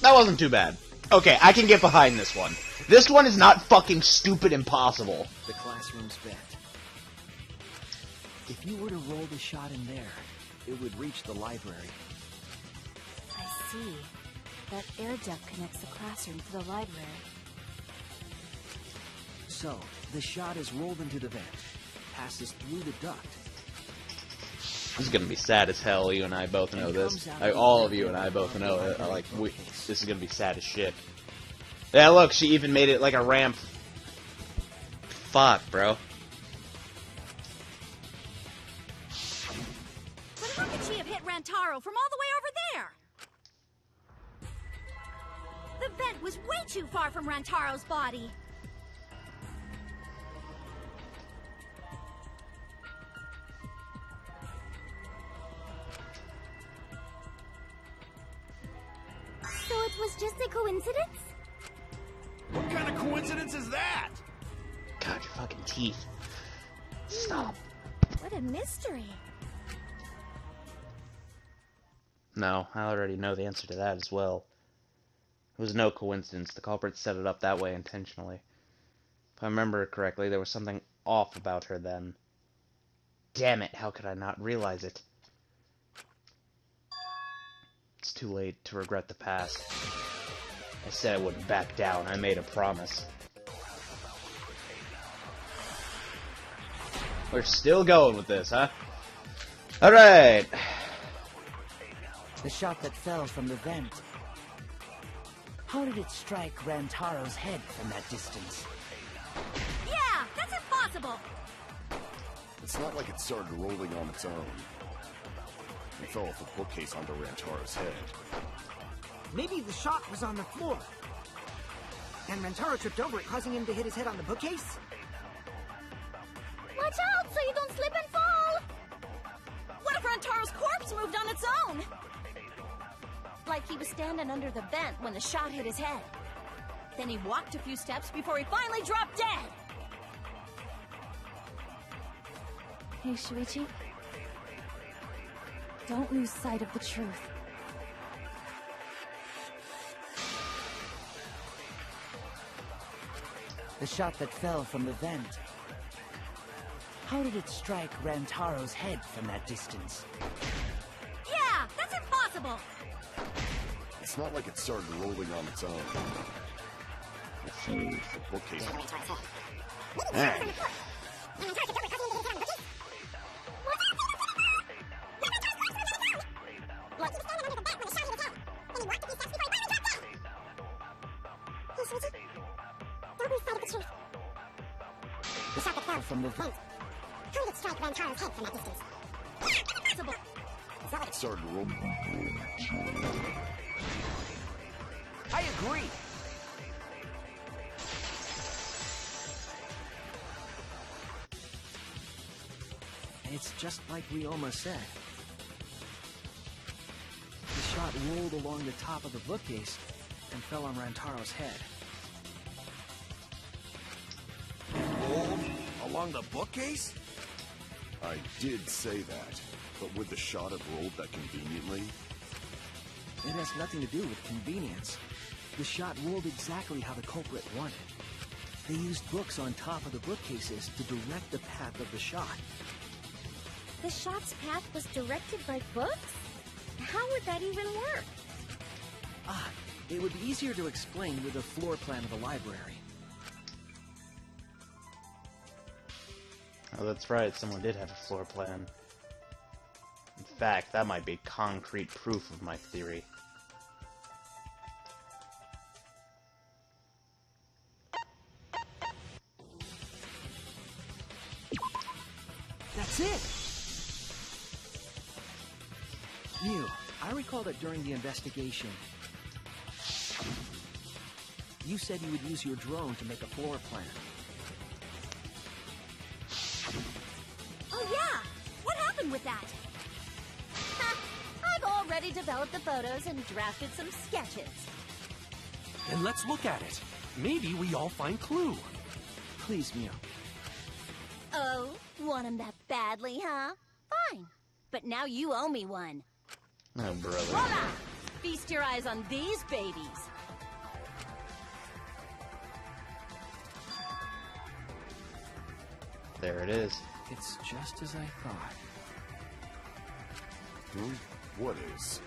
That wasn't too bad. Okay, I can get behind this one. This one is not fucking stupid impossible. The classroom's vent. If you were to roll the shot in there, it would reach the library. I see. That air duct connects the classroom to the library. So, the shot is rolled into the vent, passes through the duct. This is gonna be sad as hell. You and I both know this. Like, all of you and I both know it. Like, this is gonna be sad as shit. Yeah, look, she even made it like a ramp. Fuck, bro. But how could she have hit Rantaro from all the way over there? The vent was way too far from Rantaro's body. So it was just a coincidence? What kind of coincidence is that? God, your fucking teeth. Stop. What a mystery. No, I already know the answer to that as well. It was no coincidence. The culprit set it up that way intentionally. If I remember correctly, there was something off about her then. Damn it, how could I not realize it? It's too late to regret the past. I said I wouldn't back down. I made a promise. We're still going with this, huh? Alright. The shot that fell from the vent. How did it strike Rantaro's head from that distance? Yeah, that's impossible. It's not like it started rolling on its own. It fell off a bookcase onto Rantaro's head. Maybe the shot was on the floor. And Rantaro tripped over it, causing him to hit his head on the bookcase? Watch out so you don't slip and fall! What if Rantaro's corpse moved on its own? Like he was standing under the vent when the shot hit his head. Then he walked a few steps before he finally dropped dead. Hey, Shuichi. Don't lose sight of the truth. The shot that fell from the vent. How did it strike Rantaro's head from that distance? Yeah, that's impossible. It's not like it started rolling on its own. It fell off a bookcase. From the vent. How did it strike Rantaro's head from that distance? It's not like it started rolling. I agree. It's just like Ryoma said. The shot rolled along the top of the bookcase and fell on Rantaro's head. Rolled along the bookcase? I did say that, but would the shot have rolled that conveniently? It has nothing to do with convenience. The shot rolled exactly how the culprit wanted. They used books on top of the bookcases to direct the path of the shot. The shot's path was directed by books? How would that even work? Ah, it would be easier to explain with a floor plan of the library. Oh, that's right. Someone did have a floor plan. In fact, that might be concrete proof of my theory. That's it! Mew, I recall that during the investigation, you said you would use your drone to make a floor plan. Oh yeah! What happened with that? Ha! I've already developed the photos and drafted some sketches. Then let's look at it. Maybe we all find clue. Please, Mew. Oh, want him that badly, huh? Fine. But now you owe me one. Oh, brother. Voila! Feast your eyes on these babies. There it is. It's just as I thought. What is?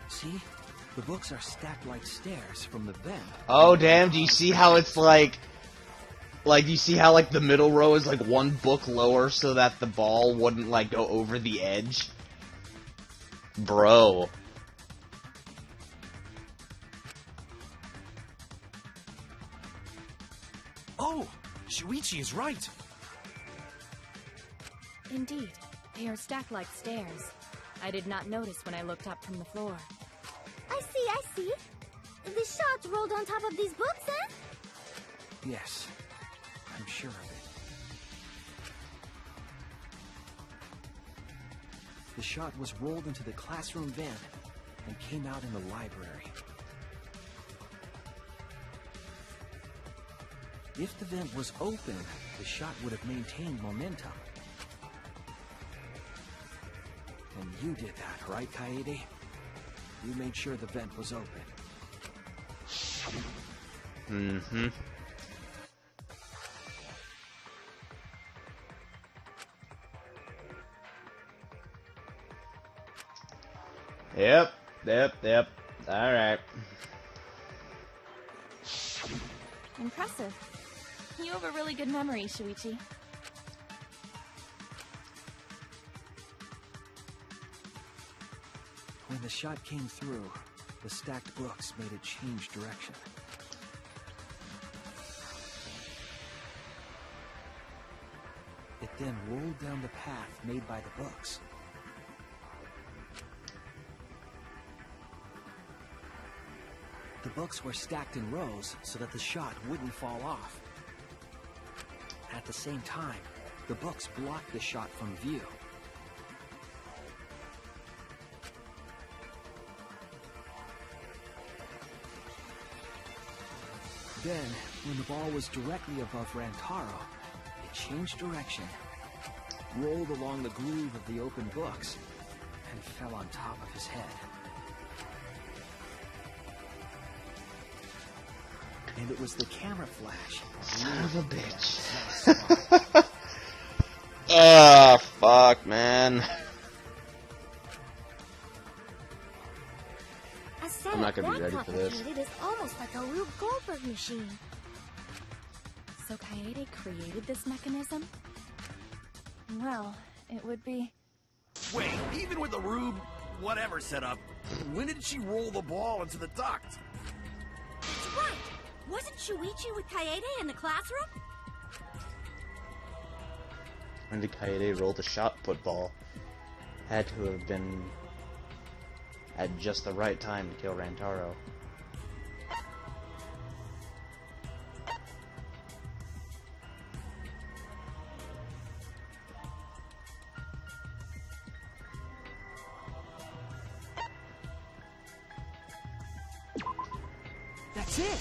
See? The books are stacked like stairs from the vent. Oh, damn. Do you see how it's like... Like, you see how, like, the middle row is, like, one book lower so that the ball wouldn't, like, go over the edge? Bro. Oh! Shuichi is right! Indeed. They are stacked like stairs. I did not notice when I looked up from the floor. I see. The shot rolled on top of these books, eh? Yes, I'm sure of it. The shot was rolled into the classroom vent and came out in the library. If the vent was open, the shot would have maintained momentum. And you did that, right, Kaede? You made sure the vent was open. Mm-hmm. Yep. Alright. Impressive. You have a really good memory, Shuichi. When the shot came through, the stacked books made it change direction. It then rolled down the path made by the books. The books were stacked in rows so that the shot wouldn't fall off. At the same time, the books blocked the shot from view. Then, when the ball was directly above Rantaro, it changed direction, rolled along the groove of the open books, and fell on top of his head. And it was the camera flash. Son of a bitch. Ah, fuck, man. I'm not gonna be ready for this. It is almost like a Rube Goldberg machine. So Kaede created this mechanism? Well, it would be... Wait, even with the Rube whatever setup, when did she roll the ball into the duct? That's right! Wasn't Shuichi with Kaede in the classroom? When did Kaede roll the shot football? Had to have been at just the right time to kill Rantaro. That's it!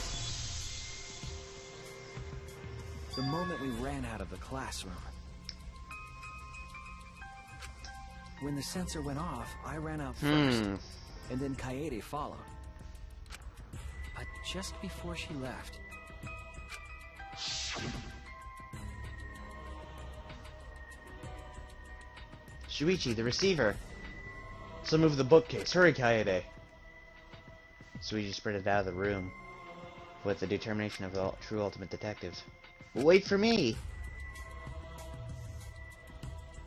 The moment we ran out of the classroom. When the sensor went off, I ran out first, and then Kaede followed. But just before she left... Shuichi, the receiver! So move the bookcase. Hurry, Kaede! Shuichi sprinted out of the room with the determination of a true ultimate detective. Wait for me!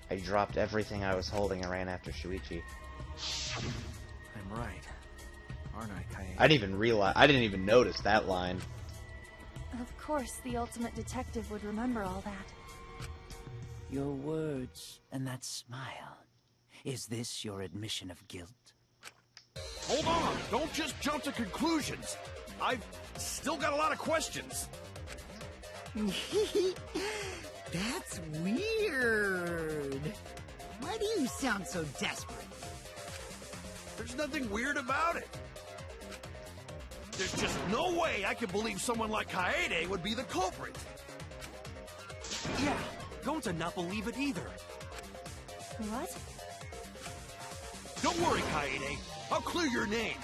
I dropped everything I was holding and ran after Shuichi. I'm right. Aren't I, Kaede? I didn't even notice that line. Of course, the ultimate detective would remember all that. Your words and that smile. Is this your admission of guilt? Hold on! Don't just jump to conclusions! I've still got a lot of questions. That's weird. Why do you sound so desperate? There's nothing weird about it. There's just no way I can believe someone like Kaede would be the culprit. Yeah, don't not believe it either. What? Don't worry, Kaede. I'll clear your name.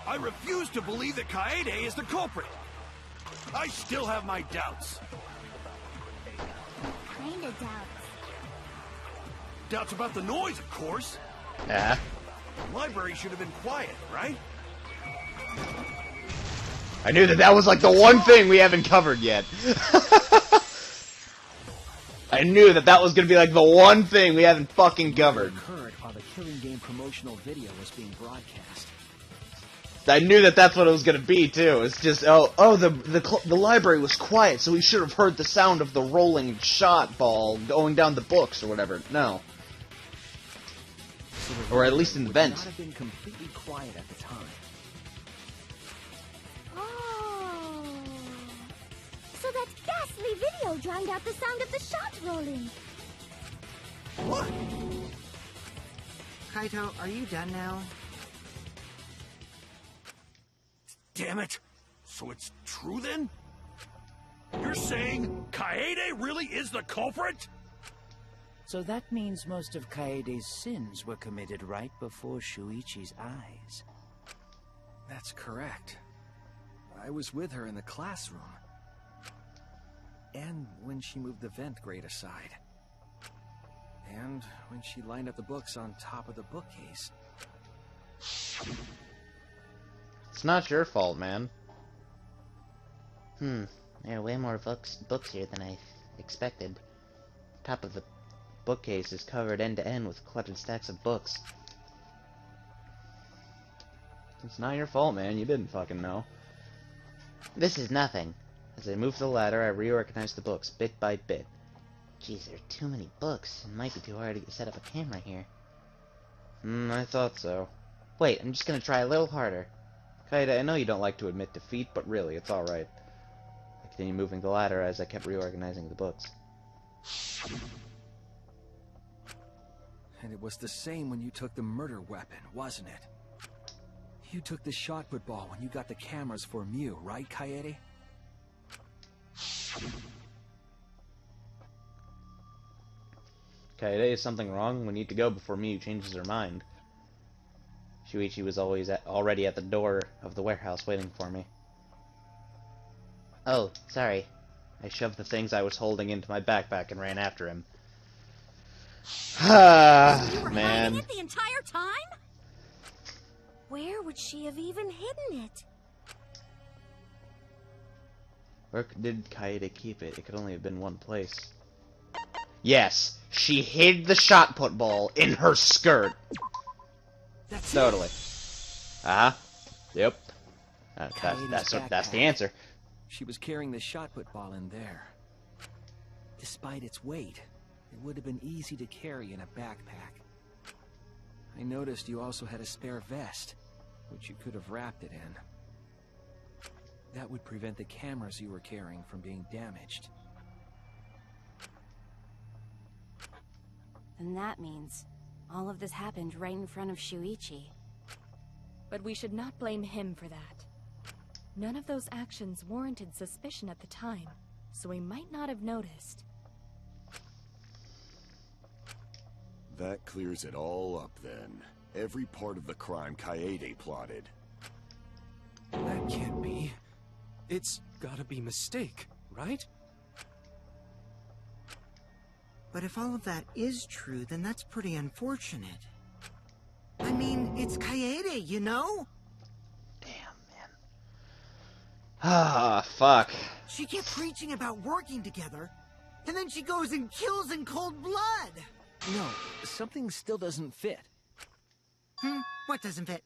I refuse to believe that Kaede is the culprit. I still have my doubts. Kinda doubts. Doubts about the noise, of course. Yeah. The library should have been quiet, right? I knew that was like the one thing we haven't covered yet. I knew that was gonna be like the one thing we haven't fucking covered. Occurred while the Killing Game promotional video was being broadcast. I knew that's what it was gonna be too. It's just the library was quiet, so we should have heard the sound of the rolling shot ball going down the books or whatever. No. So or at least in the vent. Not have been completely quiet at the time. Oh, so that ghastly video drowned out the sound of the shot rolling. What? Kaito, are you done now? Damn it! So it's true then? You're saying Kaede really is the culprit? So that means most of Kaede's sins were committed right before Shuichi's eyes. That's correct. I was with her in the classroom. And when she moved the vent grate aside. And when she lined up the books on top of the bookcase. It's not your fault, man. There are way more books here than I expected. Top of the bookcase is covered end to end with cluttered stacks of books. It's not your fault, man. You didn't fucking know. This is nothing. As I moved the ladder, I reorganized the books bit by bit. Geez, there are too many books. It might be too hard to set up a camera here. I thought so. Wait, I'm just gonna try a little harder. Kaede, I know you don't like to admit defeat, but really, it's alright. I continued moving the ladder as I kept reorganizing the books. And it was the same when you took the murder weapon, wasn't it? You took the shot put ball when you got the cameras for Mew, right, Kaede? Kaede, is something wrong? We need to go before Mew changes her mind. Shuichi was already at the door of the warehouse waiting for me. Oh, sorry. I shoved the things I was holding into my backpack and ran after him. Ah, man. You were hiding it the entire time? Where would she have even hidden it? Where did Kaede keep it? It could only have been one place. Yes, she hid the shot put ball in her skirt. That's totally. It. Yep. That's the answer. She was carrying the shot put ball in there. Despite its weight, it would have been easy to carry in a backpack. I noticed you also had a spare vest, which you could have wrapped it in. That would prevent the cameras you were carrying from being damaged. And that means all of this happened right in front of Shuichi. But we should not blame him for that. None of those actions warranted suspicion at the time, so we might not have noticed. That clears it all up then. Every part of the crime Kaede plotted. That can't be. It's gotta be mistake, right? But if all of that is true, then that's pretty unfortunate. I mean, it's Kaede, you know? Ah, fuck. She kept preaching about working together, and then she goes and kills in cold blood! No, something still doesn't fit. What doesn't fit?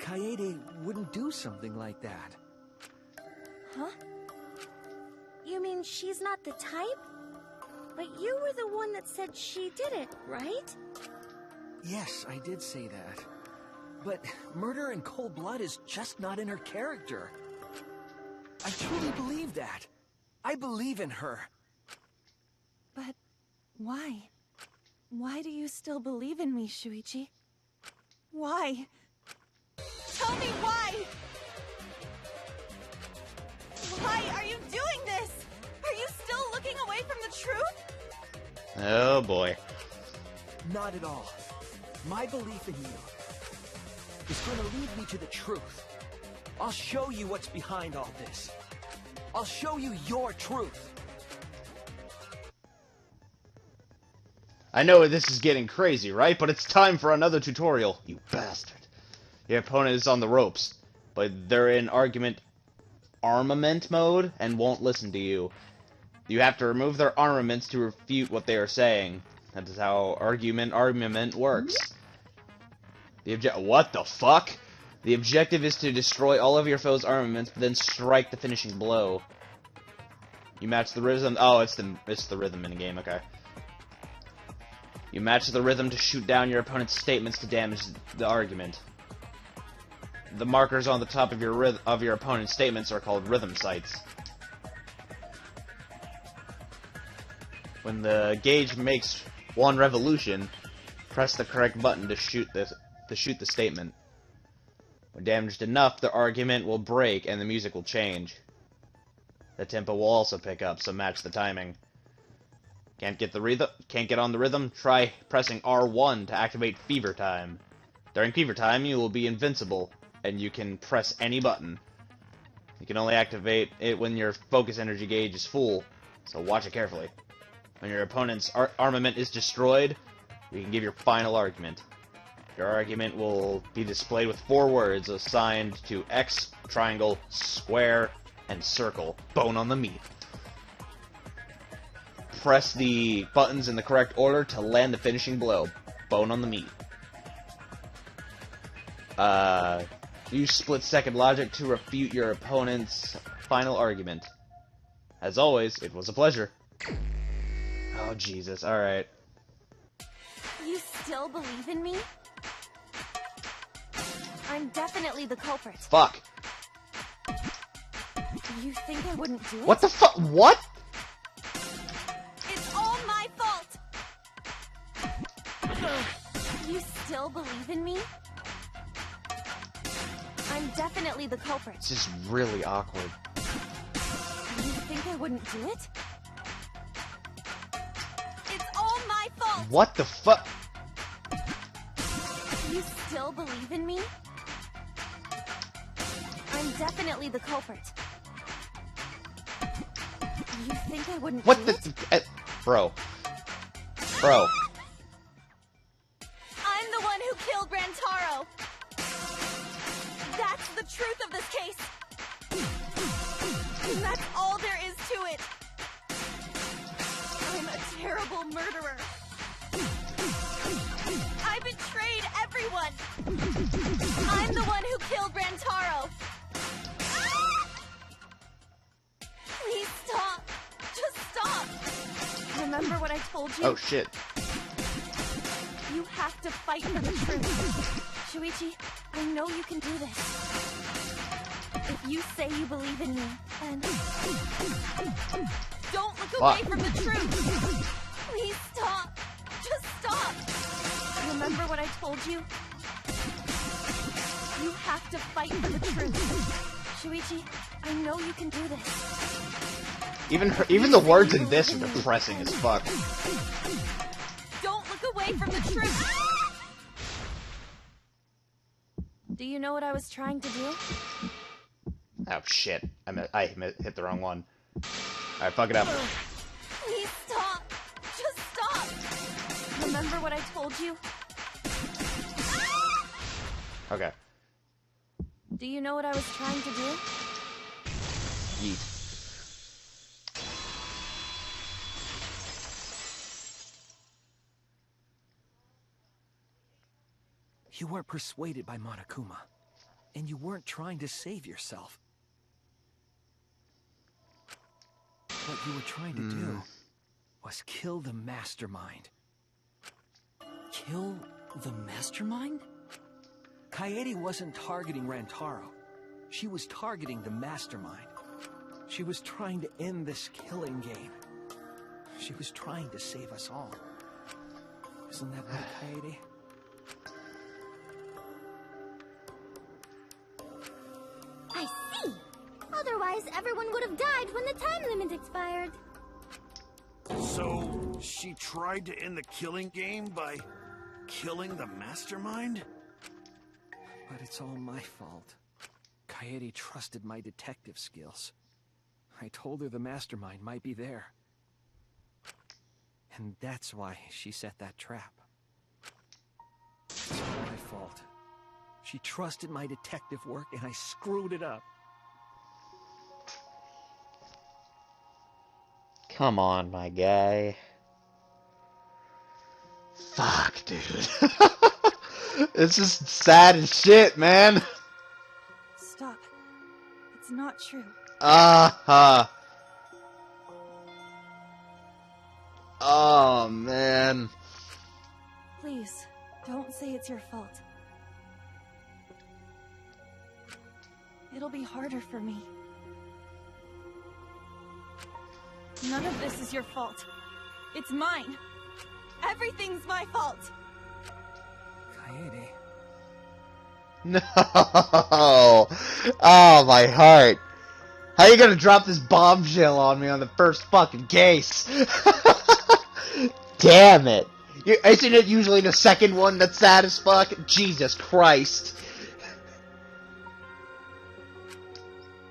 Kaede wouldn't do something like that. Huh? You mean she's not the type? But you were the one that said she did it, right? Yes, I did say that. But murder in cold blood is just not in her character. I truly believe that. I believe in her. But why? Why do you still believe in me, Shuichi? Why? Tell me why! Why are you doing this? Are you still looking away from the truth? Oh boy. Not at all. My belief in you is going to lead me to the truth. I'll show you what's behind all this. I'll show you your truth. I know this is getting crazy, right? But it's time for another tutorial, you bastard. Your opponent is on the ropes, but they're in armament mode and won't listen to you. You have to remove their armaments to refute what they are saying. That is how armament works. What the fuck? The objective is to destroy all of your foe's armaments, but then strike the finishing blow. You match the rhythm. Oh, it's the rhythm in the game. Okay. You match the rhythm to shoot down your opponent's statements to damage the argument. The markers on the top of your opponent's statements are called rhythm sites. When the gauge makes one revolution, press the correct button to shoot the statement. When damaged enough, the argument will break and the music will change. The tempo will also pick up, so match the timing. Can't get on the rhythm? Try pressing R1 to activate Fever Time. During Fever Time, you will be invincible, and you can press any button. You can only activate it when your focus energy gauge is full, so watch it carefully. When your opponent's armament is destroyed, you can give your final argument. Your argument will be displayed with 4 words assigned to X, triangle, square, and circle. Bone on the meat. Press the buttons in the correct order to land the finishing blow. Bone on the meat. Use split-second logic to refute your opponent's final argument. As always, it was a pleasure. Oh, Jesus. Alright. You still believe in me? I'm definitely the culprit. Fuck. You think I wouldn't do it? What the fuck? What? It's all my fault! You still believe in me? I'm definitely the culprit. This is really awkward. You think I wouldn't do it? It's all my fault! What the fuck? You still believe in me? I'm definitely the culprit. You think I wouldn't What do the... it? Bro. Bro. I'm the one who killed Rantaro! That's the truth of this case! And that's all there is to it! I'm a terrible murderer! I betrayed everyone! I'm the one who killed Rantaro! Please stop! Just stop! Remember what I told you? Oh, shit. You have to fight for the truth. Shuichi, I know you can do this. If you say you believe in me, then... Don't look away from the truth! Please stop! Just stop! Remember what I told you? You have to fight for the truth. Shuichi, I know you can do this. Even the words in this are depressing as fuck. Don't look away from the truth! Do you know what I was trying to do? Oh, shit. I hit the wrong one. Alright, fuck it up. Please stop! Just stop! Remember what I told you? Okay. Do you know what I was trying to do? Yeet. You weren't persuaded by Monokuma, and you weren't trying to save yourself. What you were trying to do was kill the mastermind. Kill the mastermind? Kaede wasn't targeting Rantaro. She was targeting the mastermind. She was trying to end this killing game. She was trying to save us all. Isn't that right, Kaede? I see! Otherwise, everyone would have died when the time limit expired. So, she tried to end the killing game by killing the mastermind? But it's all my fault. Kaede trusted my detective skills. I told her the mastermind might be there. And that's why she set that trap. It's all my fault. She trusted my detective work, and I screwed it up. Come on, my guy. Fuck, dude. It's just sad as shit, man. Stop. It's not true. Oh, man. Please, don't say it's your fault. It'll be harder for me. None of this is your fault. It's mine. Everything's my fault. Kaede. No. Oh, my heart. How you gonna drop this bombshell on me on the first fucking case? Damn it. Isn't it usually the second one that's sad as fuck? Jesus Christ.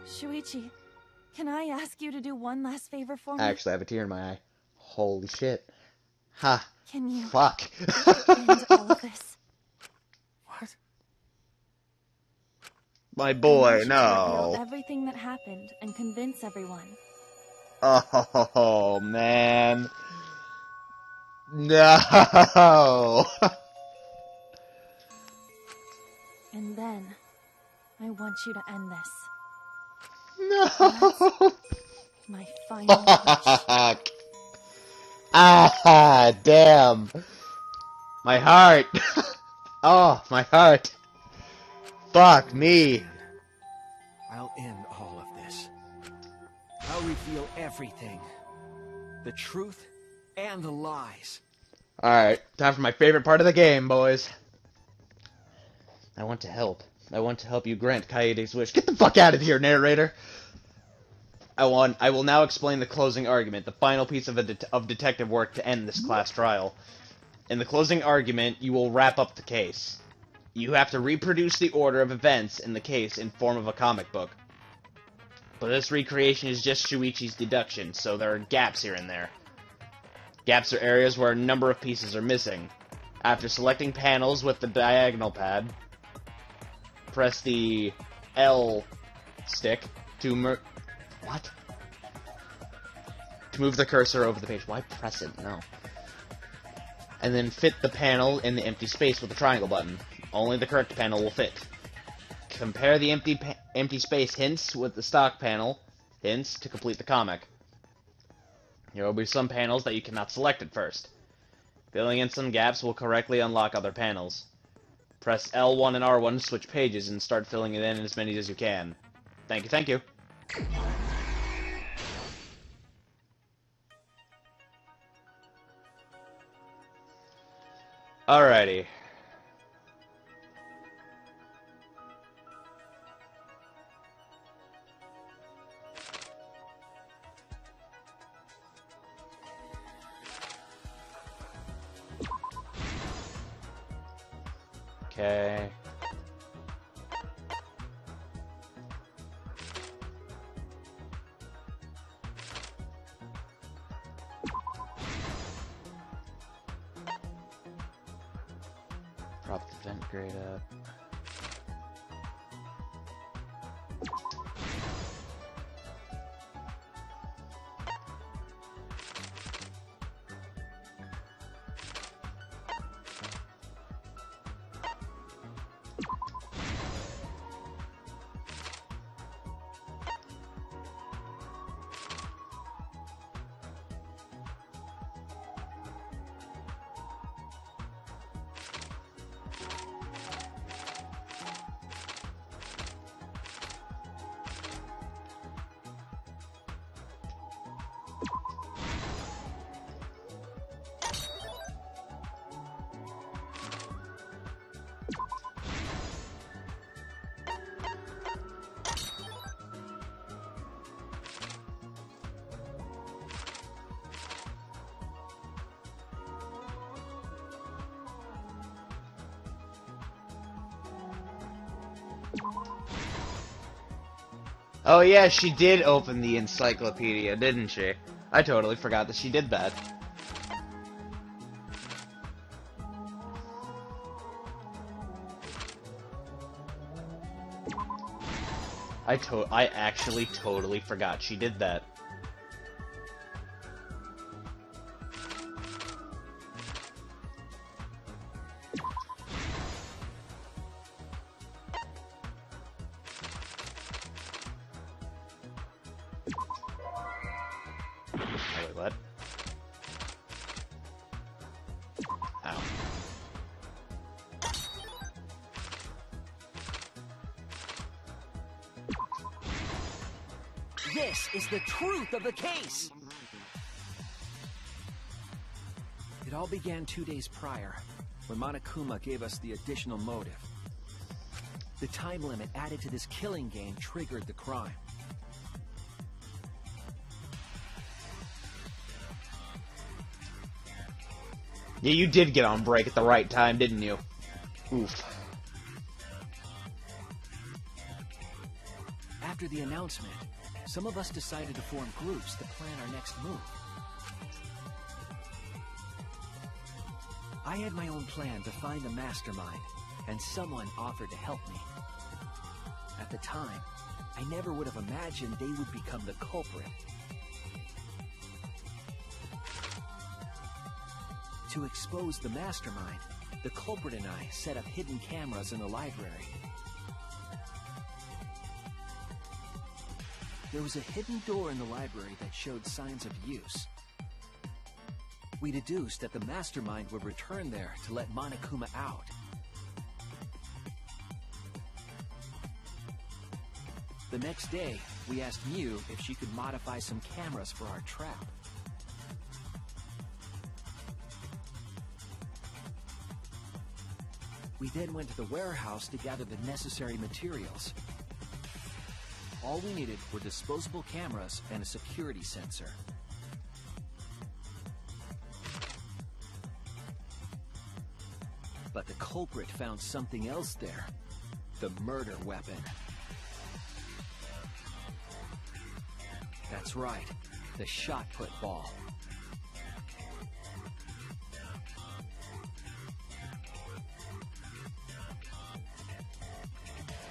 Shuichi, can I ask you to do one last favor for me? I actually have a tear in my eye. Holy shit. Ha. Can you Fuck. end all of this? What? My boy, I want you to no. reveal everything that happened and convince everyone. Oh, man. No. And then, I want you to end this. No. My final wish. Fuck. Ah, damn. My heart. Oh, my heart. Fuck me. I'll end all of this. I'll reveal everything. The truth and the lies. Alright, time for my favorite part of the game, boys. I want to help. I want to help you grant Kaede's wish. Get the fuck out of here, narrator! I will now explain the closing argument, the final piece of detective work to end this class trial. In the closing argument, you will wrap up the case. You have to reproduce the order of events in the case in form of a comic book. But this recreation is just Shuichi's deduction, so there are gaps here and there. Gaps are areas where a number of pieces are missing. After selecting panels with the diagonal pad, press the L stick to move the cursor over the page. Why press it? No. And then fit the panel in the empty space with the triangle button. Only the correct panel will fit. Compare the empty space hints with the stock panel hints to complete the comic. There will be some panels that you cannot select at first. Filling in some gaps will correctly unlock other panels. Press L1 and R1 to switch pages and start filling it in as many as you can. Thank you, thank you. Alrighty. Okay. Prop the vent grade up. Oh yeah, she did open the encyclopedia, didn't she? I totally forgot that she did that. I actually totally forgot she did that. Wait, what? Ow. This is the truth of the case! It all began 2 days prior, when Monokuma gave us the additional motive. The time limit added to this killing game triggered the crime. Yeah, you did get on break at the right time, didn't you? Oof. After the announcement, some of us decided to form groups to plan our next move. I had my own plan to find the mastermind, and someone offered to help me. At the time, I never would have imagined they would become the culprit. To expose the mastermind, the culprit and I set up hidden cameras in the library. There was a hidden door in the library that showed signs of use. We deduced that the mastermind would return there to let Monokuma out. The next day, we asked Mew if she could modify some cameras for our trap. We then went to the warehouse to gather the necessary materials. All we needed were disposable cameras and a security sensor. But the culprit found something else there. The murder weapon. That's right, the shot put ball.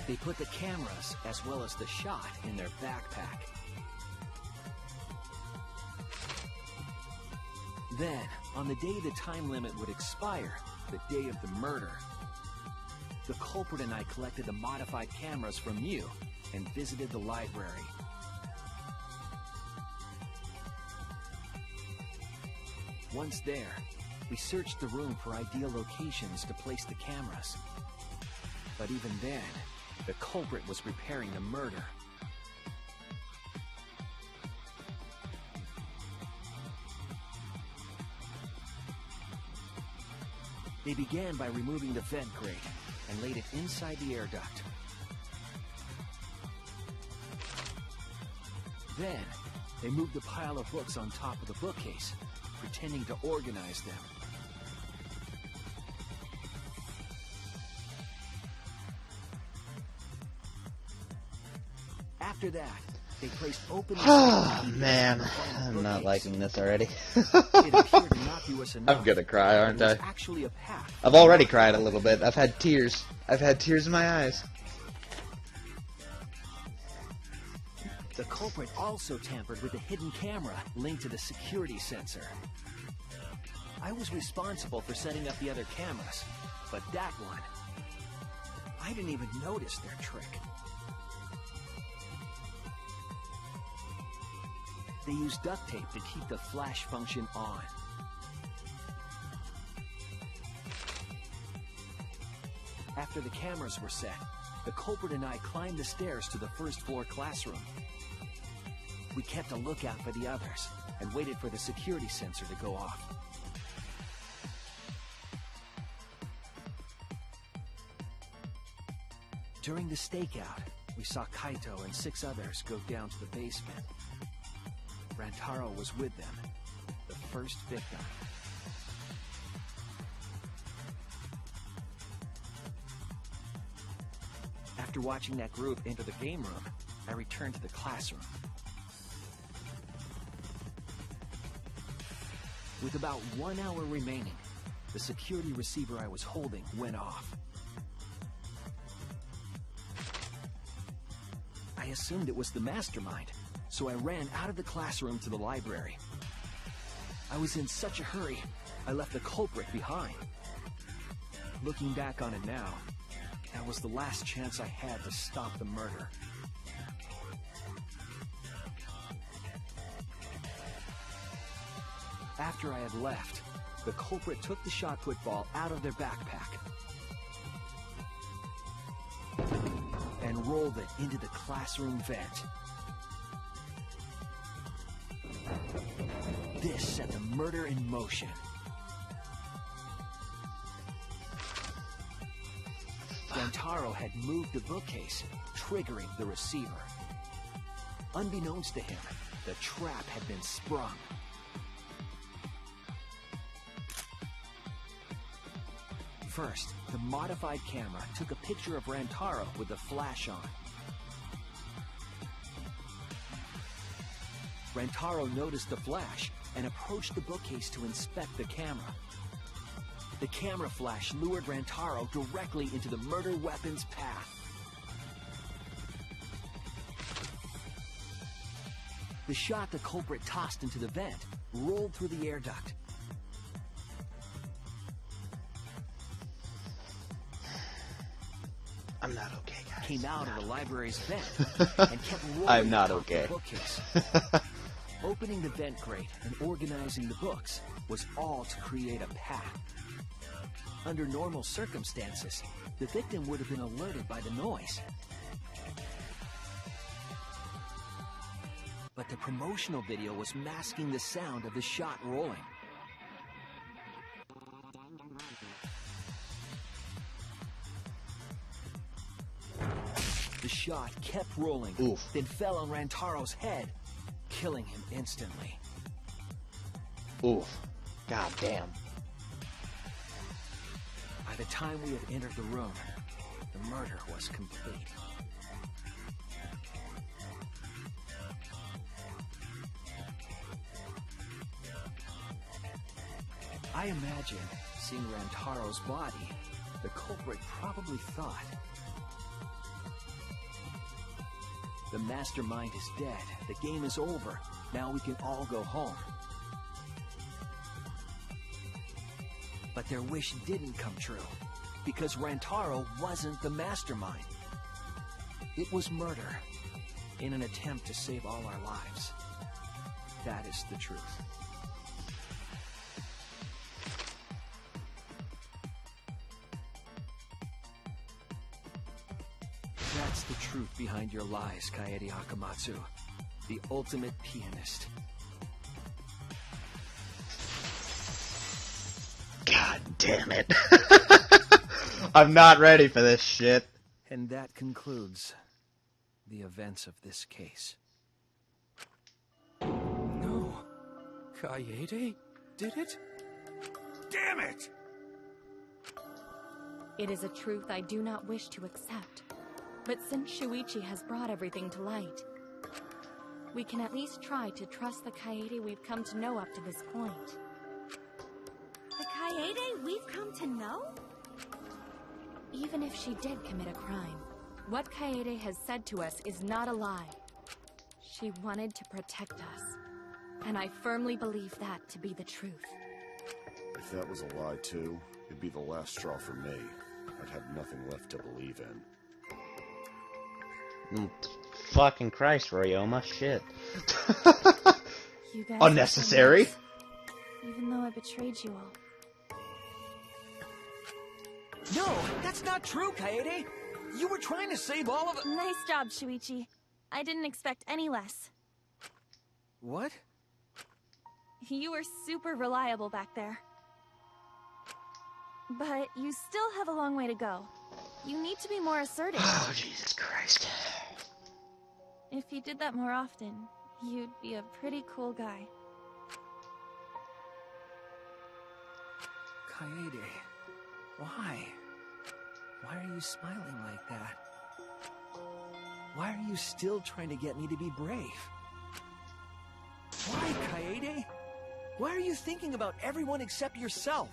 They put the cameras as well as the shot in their backpack. Then, on the day the time limit would expire, the day of the murder, the culprit and I collected the modified cameras from Mew and visited the library. Once there, we searched the room for ideal locations to place the cameras. But even then, the culprit was preparing the murder. They began by removing the vent grate and laid it inside the air duct. Then, they moved the pile of books on top of the bookcase, pretending to organize them. After that, they placed open... Oh, man. I'm not liking this already. I'm gonna cry, aren't I? I've already cried a little bit. I've had tears. I've had tears in my eyes. The culprit also tampered with the hidden camera linked to the security sensor. I was responsible for setting up the other cameras, but that one, I didn't even notice their trick. They used duct tape to keep the flash function on. After the cameras were set, the culprit and I climbed the stairs to the first floor classroom. We kept a lookout for the others and waited for the security sensor to go off. During the stakeout, we saw Kaito and 6 others go down to the basement. Rantaro was with them, the first victim. After watching that group enter the game room, I returned to the classroom. With about 1 hour remaining, the security receiver I was holding went off. I assumed it was the mastermind, so I ran out of the classroom to the library. I was in such a hurry, I left the culprit behind. Looking back on it now, that was the last chance I had to stop the murder. After I had left, the culprit took the shot put ball out of their backpack and rolled it into the classroom vent. This set the murder in motion. Rantaro had moved the bookcase, triggering the receiver. Unbeknownst to him, the trap had been sprung. First, the modified camera took a picture of Rantaro with the flash on. Rantaro noticed the flash and approached the bookcase to inspect the camera. The camera flash lured Rantaro directly into the murder weapon's path. The shot the culprit tossed into the vent rolled through the air duct. I'm not okay, guys. Came out of the library's vent and kept rolling I'm not atop okay. the bookcase. Opening the vent grate and organizing the books was all to create a path. Under normal circumstances, the victim would have been alerted by the noise. But the promotional video was masking the sound of the shot rolling. The shot kept rolling, then fell on Rantaro's head, killing him instantly. Oof. God damn. By the time we had entered the room, the murder was complete. I imagine, seeing Rantaro's body, the culprit probably thought, the mastermind is dead, the game is over, now we can all go home. But their wish didn't come true, because Rantaro wasn't the mastermind. It was murder, in an attempt to save all our lives. That is the truth. That's the truth behind your lies, Kaede Akamatsu, the ultimate pianist. God damn it. I'm not ready for this shit. And that concludes the events of this case. No. Kaede did it? Damn it! It is a truth I do not wish to accept. But since Shuichi has brought everything to light, we can at least try to trust the Kaede we've come to know up to this point. The Kaede we've come to know? Even if she did commit a crime, what Kaede has said to us is not a lie. She wanted to protect us, and I firmly believe that to be the truth. If that was a lie too, it'd be the last straw for me. I'd have nothing left to believe in. Fucking Christ, Ryoma, shit. You guys Unnecessary. are so nice, even though I betrayed you all. No, that's not true, Kaede! You were trying to save all of it. Nice job, Shuichi. I didn't expect any less. What? You were super reliable back there. But you still have a long way to go. You need to be more assertive. Oh, Jesus Christ. If you did that more often, you'd be a pretty cool guy. Kaede, why? Why are you smiling like that? Why are you still trying to get me to be brave? Why, Kaede? Why are you thinking about everyone except yourself?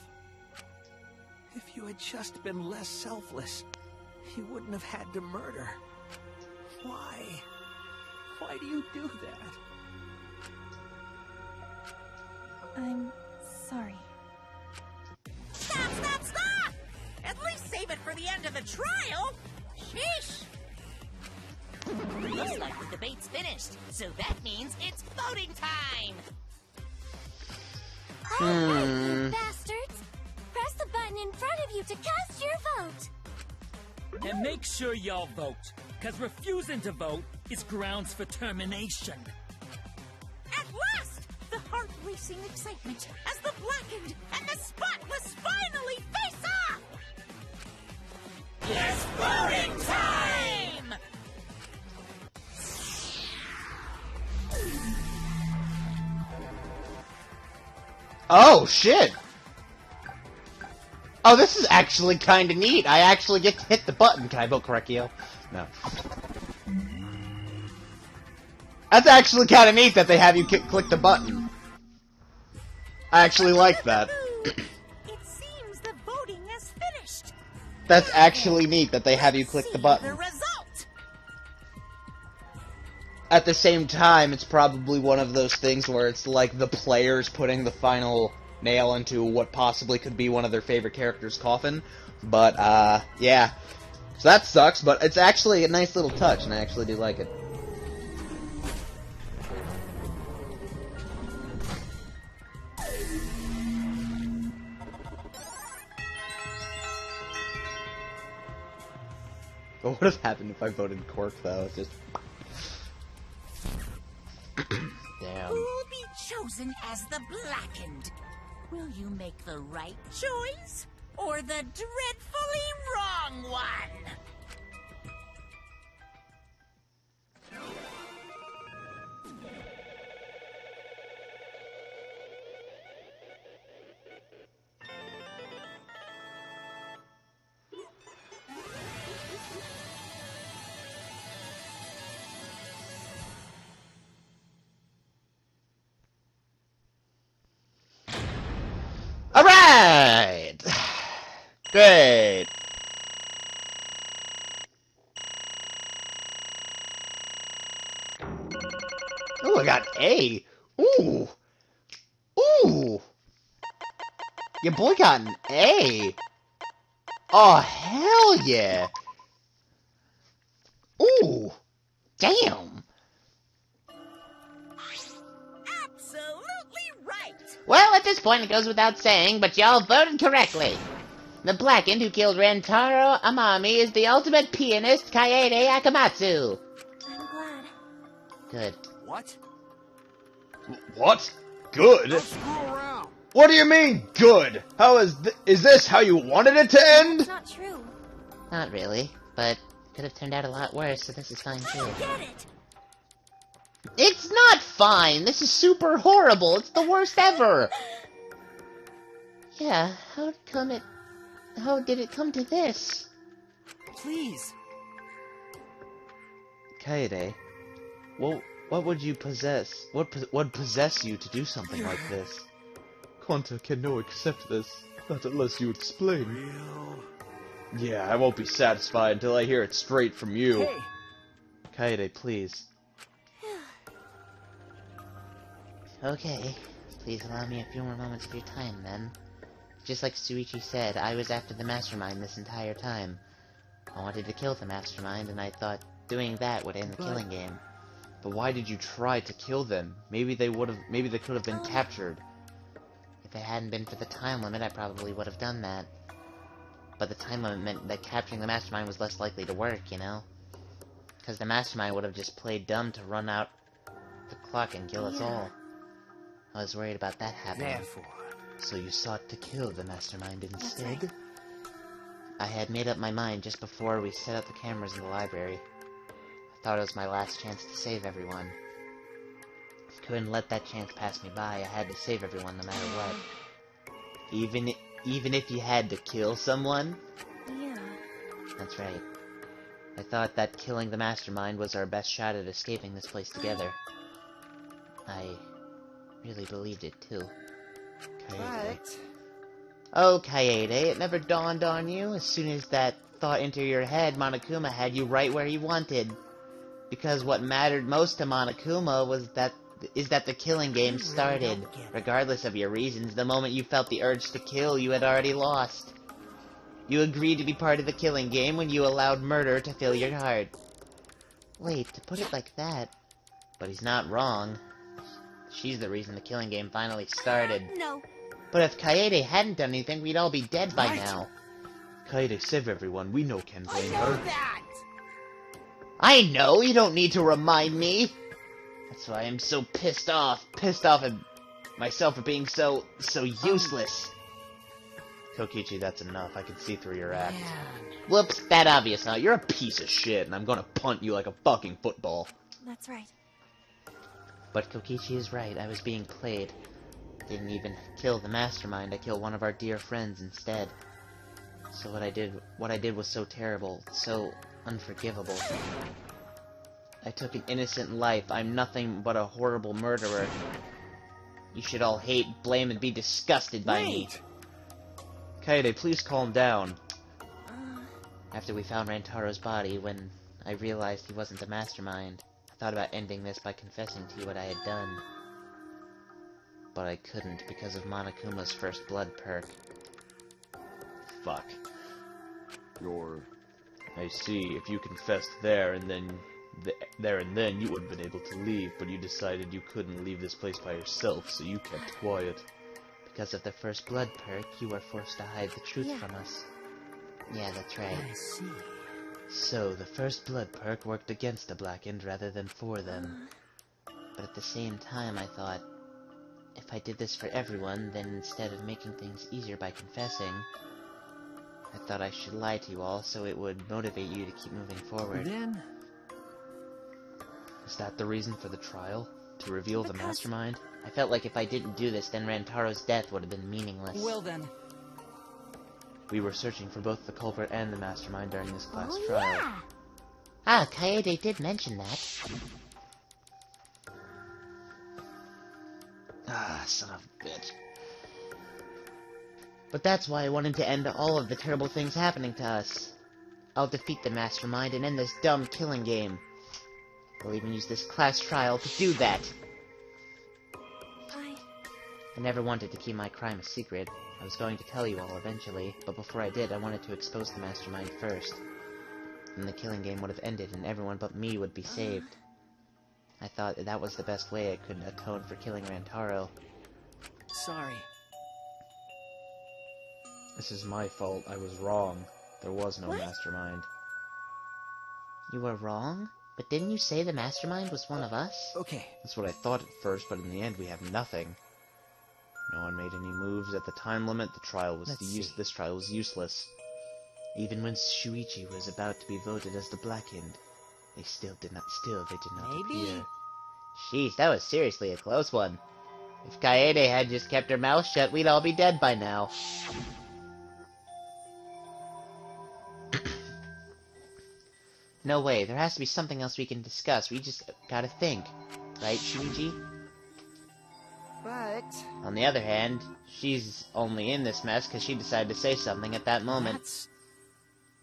If you had just been less selfless, you wouldn't have had to murder. Why? Why do you do that? I'm sorry. Stop, stop, stop! At least save it for the end of the trial! Sheesh! Looks like the debate's finished, so that means it's voting time! Alright, you bastards! Press the button in front of you to cast your vote! And make sure y'all vote, because refusing to vote is grounds for termination. At last! The heart-racing excitement as the Blackened and the Spotless finally face off! It's voting time! Oh, shit! Oh, this is actually kind of neat. I actually get to hit the button. Can I vote Correcchio? No. That's actually kind of neat that they have you click the button. I actually like that. It seems the voting has finished. That's actually neat that they have you click the The button. result! At the same time, it's probably one of those things where it's like the players putting the final nail into what possibly could be one of their favorite characters' coffin. But, yeah. So that sucks, but it's actually a nice little touch, and I actually do like it. What would have happened if I voted Cork, though? It's just... Damn. Who'll be chosen as the Blackened? Will you make the right choice? Or the dreadfully wrong one? Alright! Great! Ooh, I got an A! Ooh! Ooh! Your boy got an A! Oh, hell yeah! Ooh! Damn! Absolutely right! Well, at this point it goes without saying, but y'all voted correctly. The Blackened who killed Rentaro Amami is the ultimate pianist, Kaede Akamatsu. I'm glad. Good. What? What? Good? Don't screw around. What do you mean, good? How is this how you wanted it to end? It's not true. Not really, but could have turned out a lot worse, so this is fine too. Get it! It's not fine! This is super horrible! It's the worst ever! Yeah, how did it come to this? Please. Kaede, well, what would you possess? What would possess you to do something like this? Quanta can no accept this, not unless you explain. Real? Yeah, I won't be satisfied until I hear it straight from you. Hey. Kaede, please. Okay, please allow me a few more moments of your time, then. Just like Shuichi said, I was after the Mastermind this entire time. I wanted to kill the Mastermind, and I thought doing that would end the killing game. But why did you try to kill them? Maybe they could have been captured. If it hadn't been for the time limit, I probably would have done that. But the time limit meant that capturing the Mastermind was less likely to work, you know? Because the Mastermind would have just played dumb to run out the clock and kill us all. I was worried about that happening. Therefore. So you sought to kill the Mastermind instead? Right. I had made up my mind just before we set up the cameras in the library. I thought it was my last chance to save everyone. Couldn't let that chance pass me by. I had to save everyone no matter what. Even if you had to kill someone? Yeah. That's right. I thought that killing the Mastermind was our best shot at escaping this place together. I really believed it, too. But... Oh, Kaede, it never dawned on you? As soon as that thought entered your head, Monokuma had you right where he wanted. Because what mattered most to Monokuma is that the killing game started. Regardless of your reasons, the moment you felt the urge to kill, you had already lost. You agreed to be part of the killing game when you allowed murder to fill your heart. Wait, to put it like that... But he's not wrong. She's the reason the killing game finally started. No. But if Kaede hadn't done anything, we'd all be dead by now. Kaede saved everyone. We know Ken blame her. That! I know, you don't need to remind me! That's why I'm so pissed off. Pissed off at myself for being so useless. Kokichi, that's enough. I can see through your act. Whoops, that obvious, huh? You're a piece of shit, and I'm gonna punt you like a fucking football. That's right. But Kokichi is right, I was being played. Didn't even kill the mastermind, I killed one of our dear friends instead. So what I did was so terrible, so unforgivable. I took an innocent life, I'm nothing but a horrible murderer. You should all hate, blame, and be disgusted by me. Kaede, please calm down. After we found Rantaro's body, when I realized he wasn't the mastermind, I thought about ending this by confessing to you what I had done. But I couldn't because of Monokuma's first blood perk. Fuck. I see, if you confessed there and then you would have been able to leave, but you decided you couldn't leave this place by yourself, so you kept quiet. Because of the first blood perk, you were forced to hide the truth from us. Yeah, that's right. I see. So, the first blood perk worked against the Blackened rather than for them. But at the same time, I thought, if I did this for everyone, then instead of making things easier by confessing, I thought I should lie to you all so it would motivate you to keep moving forward. Then... Is that the reason for the trial? To reveal the mastermind? I felt like if I didn't do this, then Rantaro's death would have been meaningless. Well then... We were searching for both the culprit and the mastermind during this class trial. Yeah. Ah, Kaede did mention that. Ah, son of a bitch. But that's why I wanted to end all of the terrible things happening to us. I'll defeat the mastermind and end this dumb killing game. I'll even use this class trial to do that. I never wanted to keep my crime a secret. I was going to tell you all eventually, but before I did, I wanted to expose the mastermind first. Then the killing game would have ended and everyone but me would be saved. I thought that was the best way I could atone for killing Rantaro. Sorry. This is my fault. I was wrong. There was no mastermind. You were wrong? But didn't you say the mastermind was one of us? Okay. That's what I thought at first, but in the end we have nothing. No one made any moves at the time limit. This trial was useless. Even when Shuichi was about to be voted as the Blackened, they did not appear. Sheesh, that was seriously a close one. If Kaede had just kept her mouth shut, we'd all be dead by now. No way, there has to be something else we can discuss. We just gotta think. Right, Shuichi? But... On the other hand, she's only in this mess because she decided to say something at that moment.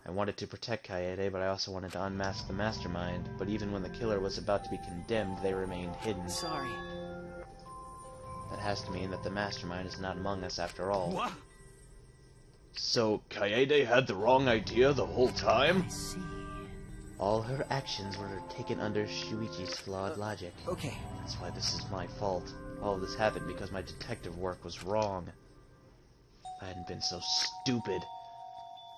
I wanted to protect Kaede, but I also wanted to unmask the mastermind. But even when the killer was about to be condemned, they remained hidden. Sorry. That has to mean that the mastermind is not among us after all. What? So, Kaede had the wrong idea the whole time? I see. All her actions were taken under Shuichi's flawed logic. Okay. That's why this is my fault. All of this happened because my detective work was wrong. If I hadn't been so stupid.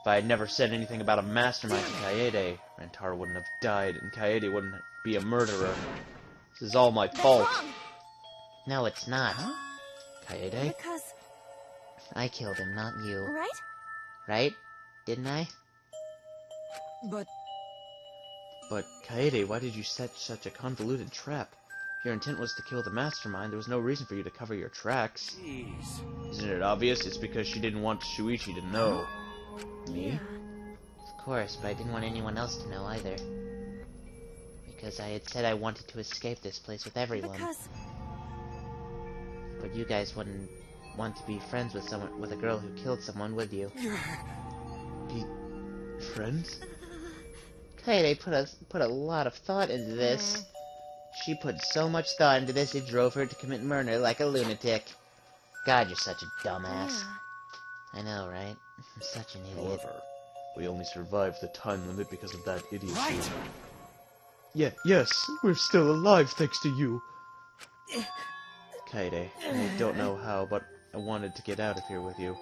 If I had never said anything about a mastermind to Kaede, Rantaro wouldn't have died, and Kaede wouldn't be a murderer. This is all my fault. No, it's not. Kaede? Because... I killed him, not you. Right? Right? Didn't I? But, Kaede, why did you set such a convoluted trap? If your intent was to kill the mastermind, there was no reason for you to cover your tracks. Jeez. Isn't it obvious? It's because she didn't want Shuichi to know. Me? Of course, but I didn't want anyone else to know either. Because I had said I wanted to escape this place with everyone. But you guys wouldn't want to be friends with a girl who killed someone, would you? Be friends? Kaede put a lot of thought into this. She put so much thought into this, it drove her to commit murder like a lunatic. God, you're such a dumbass. Yeah. I know, right? I'm such an idiot. However, we only survived the time limit because of that idiocy. Right! Yes, we're still alive thanks to you. Kaede, I don't know how, but I wanted to get out of here with you.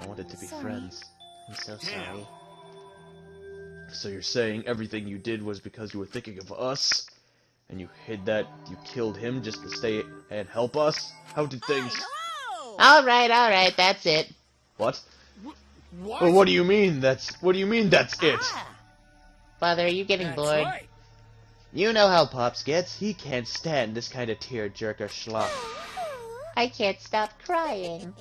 I wanted to be friends. I'm so sorry. So you're saying everything you did was because you were thinking of us? And you hid that you killed him just to stay and help us? How did things... Alright, that's it. What? What? Well, what do you mean that's it? Father, are you getting bored? Right. You know how Pops gets. He can't stand this kind of tear-jerker schlock. I can't stop crying.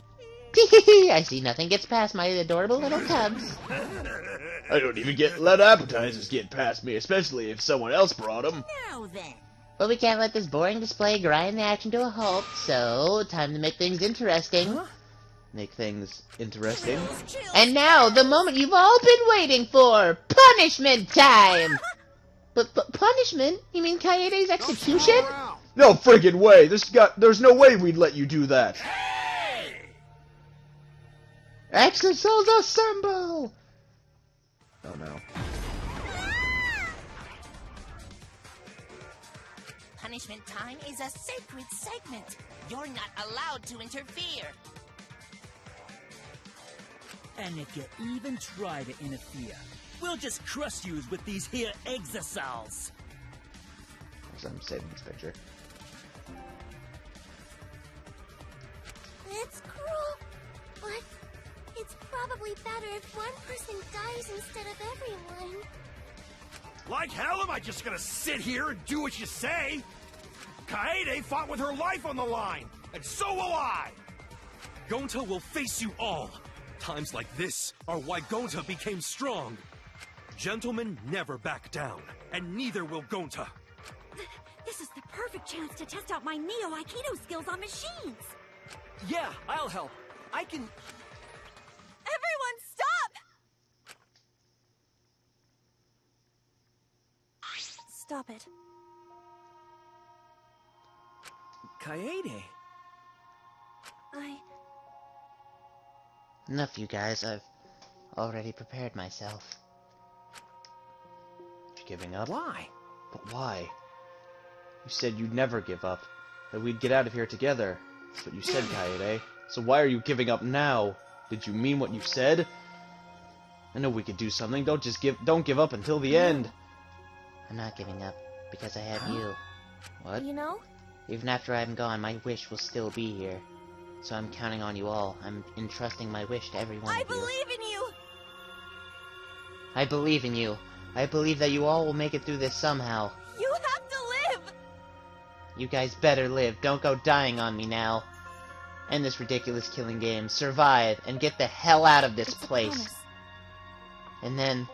I see nothing gets past my adorable little cubs. I don't even let appetizers get past me, especially if someone else brought them. Now then. But we can't let this boring display grind the action to a halt, so time to make things interesting. Make things interesting. And now, the moment you've all been waiting for! Punishment time! But punishment? You mean Kaede's execution? No friggin' way! There's no way we'd let you do that! Exorcist assemble! Oh no. Punishment time is a sacred segment. You're not allowed to interfere. And if you even try to interfere, we'll just crush you with these here exosols. I'm saving this picture. It's cruel, but it's probably better if one person dies instead of everyone. Like hell am I just gonna sit here and do what you say? Kaede fought with her life on the line, and so will I! Gonta will face you all. Times like this are why Gonta became strong. Gentlemen never back down, and neither will Gonta. This is the perfect chance to test out my Neo Aikido skills on machines. Yeah, I'll help. I can... Everyone stop! Stop it. Kaede. Enough, you guys. I've already prepared myself. You giving up? Why? But why? You said you'd never give up. That we'd get out of here together. That's what you said, Kaede. So why are you giving up now? Did you mean what you said? I know we could do something. Don't give up until the end. I'm not giving up, because I have you. What? You know? Even after I'm gone, my wish will still be here. So I'm counting on you all. I'm entrusting my wish to every one of you. I believe in you! I believe in you. I believe that you all will make it through this somehow. You have to live! You guys better live. Don't go dying on me now. End this ridiculous killing game. Survive, and get the hell out of this place. And then,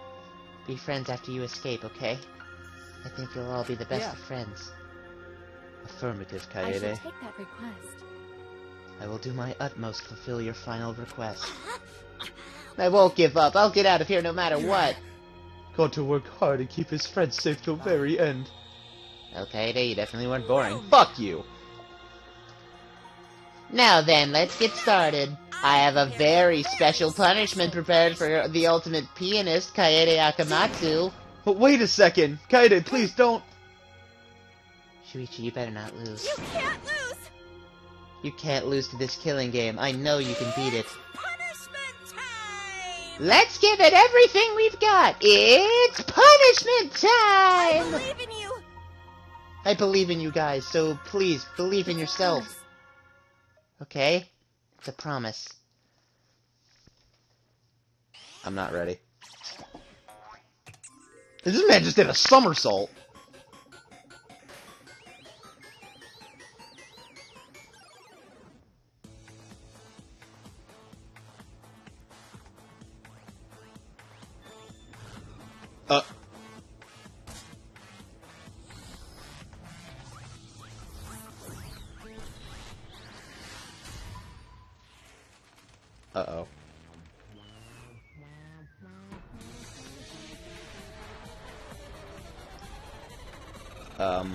be friends after you escape, okay? I think you'll all be the best of friends. Affirmative, I should Kaede. take that request. I will do my utmost to fulfill your final request. I won't give up. I'll get out of here no matter what. Got to work hard and keep his friends safe till very end. Okay, you definitely weren't boring. Fuck you! Now then, let's get started. I have a very special punishment prepared for the ultimate pianist, Kaede Akamatsu. But wait a second! Kaede, please don't! Shuichi, you better not lose. You can't lose! You can't lose to this killing game. I know you can beat it. Punishment time! Let's give it everything we've got! It's punishment time! I believe in you! I believe in you guys, so please, believe in yourselves. Okay? It's a promise. I'm not ready. This man just did a somersault! Uh-oh. Oh.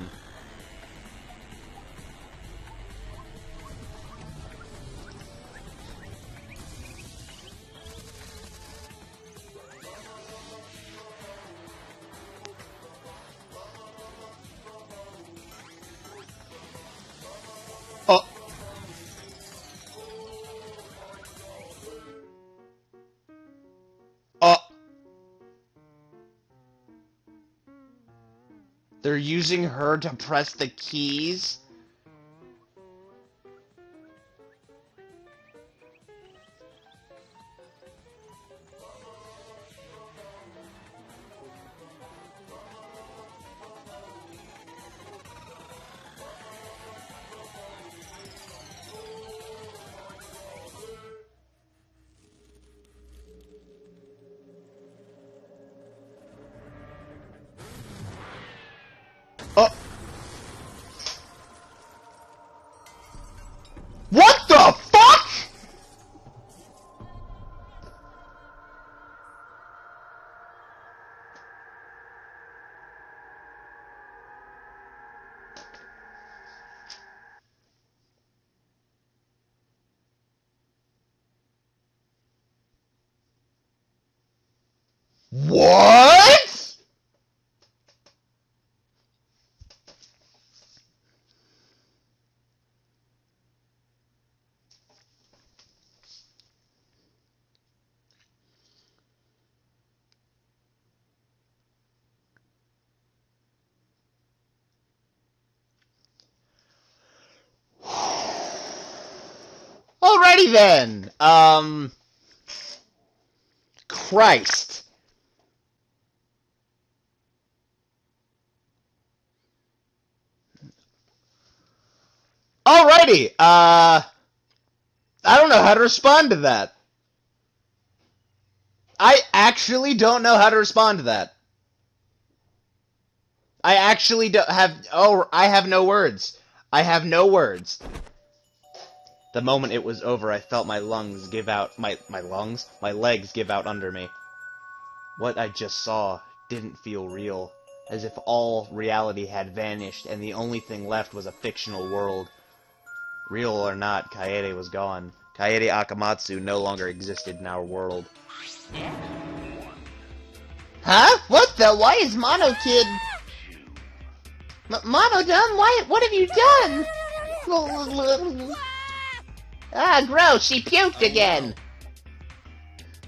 Oh. They're using her to press the keys? Oh. What the fuck?! What?! Alrighty then. Christ. Alrighty. I don't know how to respond to that. I actually don't know how to respond to that. I actually don't have... Oh, I have no words. I have no words. The moment it was over, I felt my lungs give out... My lungs? My legs give out under me. What I just saw didn't feel real, as if all reality had vanished and the only thing left was a fictional world. Real or not, Kaede was gone. Kaede Akamatsu no longer existed in our world. Huh? What the? Why is Mono Kid... Mono-dum? What have you done? Ah, gross, she puked again!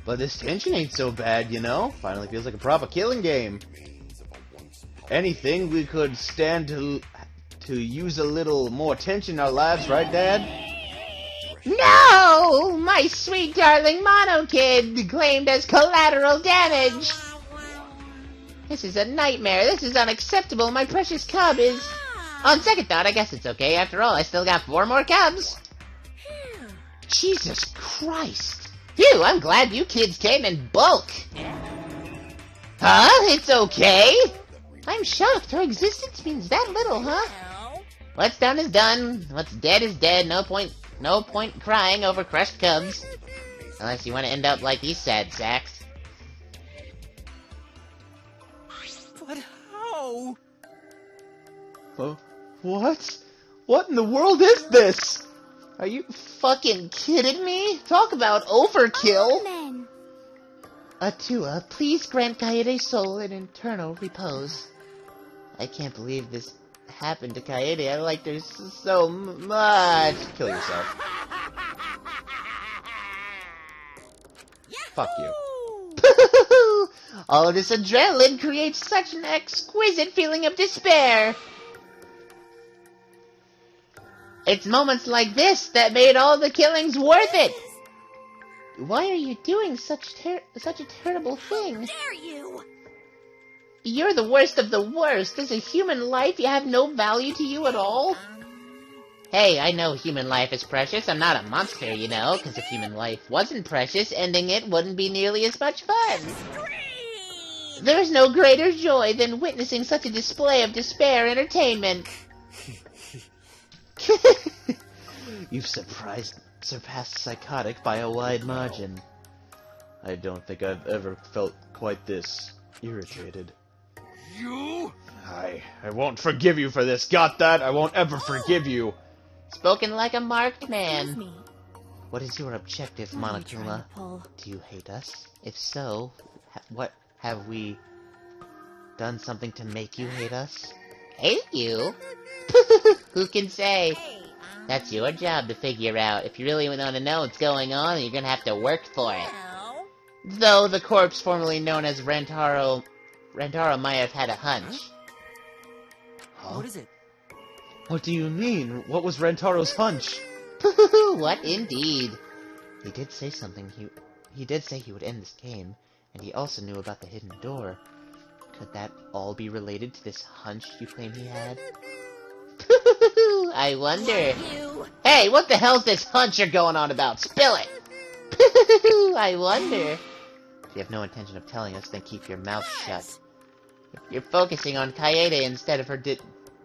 But this tension ain't so bad, you know? Finally feels like a proper killing game. Anything we could stand to use a little more tension in our lives, right, Dad? No! My sweet darling Mono Kid claimed as collateral damage! This is a nightmare. This is unacceptable. My precious cub is... On second thought, I guess it's okay. After all, I still got 4 more cubs. Jesus Christ. Phew, I'm glad you kids came in bulk. Huh? It's okay? I'm shocked. Her existence means that little, huh? What's done is done. What's dead is dead. No point crying over crushed cubs. Unless you want to end up like these sad sacks. But how? What? What in the world is this? Are you fucking kidding me? Talk about overkill! Atua, please grant Kaede's soul an eternal repose. I can't believe this happened to Kaede. I liked her so much. Kill yourself. Fuck you. All of this adrenaline creates such an exquisite feeling of despair. It's moments like this that made all the killings worth it. Why are you doing such a terrible thing? How dare you? You're the worst of the worst. As a human life, you have no value to you at all? Hey, I know human life is precious. I'm not a monster, you know, because if human life wasn't precious, ending it wouldn't be nearly as much fun. There's no greater joy than witnessing such a display of despair entertainment. You've surpassed psychotic by a wide margin. I don't think I've ever felt quite this irritated. You? I won't forgive you for this. Got that? I won't ever forgive you. Spoken like a marked man. Excuse me. What is your objective, What are you trying Monokuma? to pull? Do you hate us? If so, what have we done something to make you hate us? Hate you? Who can say? That's your job to figure out. If you really want to know what's going on, you're gonna have to work for it. Though the corpse formerly known as Rentaro might have had a hunch. Huh? What is it? What do you mean? What was Rentaro's hunch? What indeed? He did say something. He did say he would end this game, and he also knew about the hidden door. Could that all be related to this hunch you claim he had? I wonder. Hey, what the hell's this hunch you're going on about? Spill it! I wonder. If you have no intention of telling us, then keep your mouth shut. You're focusing on Kaede instead of her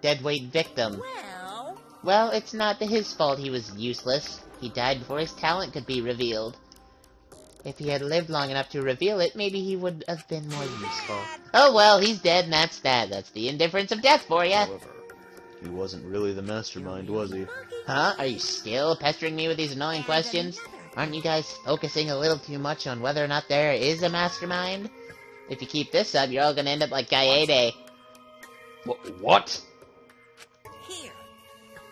deadweight victim. Well, it's not his fault he was useless. He died before his talent could be revealed. If he had lived long enough to reveal it, maybe he would have been more useful. Oh well, he's dead and that's that. That's the indifference of death for ya. However, he wasn't really the mastermind, was he? Huh? Are you still pestering me with these annoying questions? Aren't you guys focusing a little too much on whether or not there is a mastermind? If you keep this up, you're all gonna end up like Kaede. What?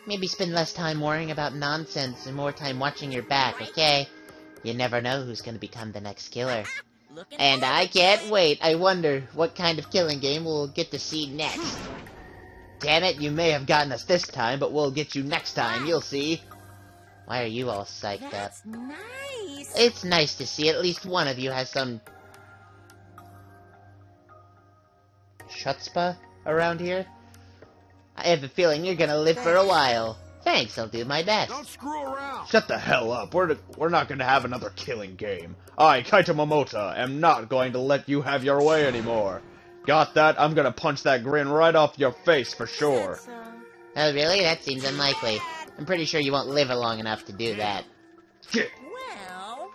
Maybe spend less time worrying about nonsense and more time watching your back, okay? You never know who's gonna become the next killer. And I can't wait. I wonder what kind of killing game we'll get to see next. Damn it, you may have gotten us this time, but we'll get you next time, you'll see. Why are you all psyched up? That's nice. It's nice to see at least one of you has some chutzpah around here. I have a feeling you're gonna live for a while. Thanks, I'll do my best. Don't screw around. Shut the hell up. We're not gonna have another killing game. I, Kaito Momota, am not going to let you have your way anymore. Got that? I'm gonna punch that grin right off your face for sure. Oh, really? That seems unlikely. I'm pretty sure you won't live long enough to do that. Well...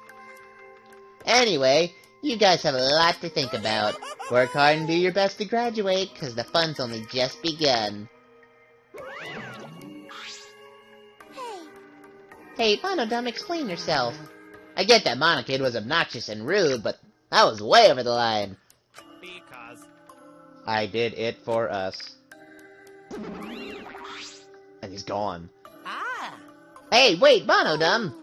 Anyway, you guys have a lot to think about. Work hard and do your best to graduate, because the fun's only just begun. Hey, Monodum, explain yourself. I get that Monokid was obnoxious and rude, but that was way over the line. Because... I did it for us. And he's gone. Hey, wait, Monodum!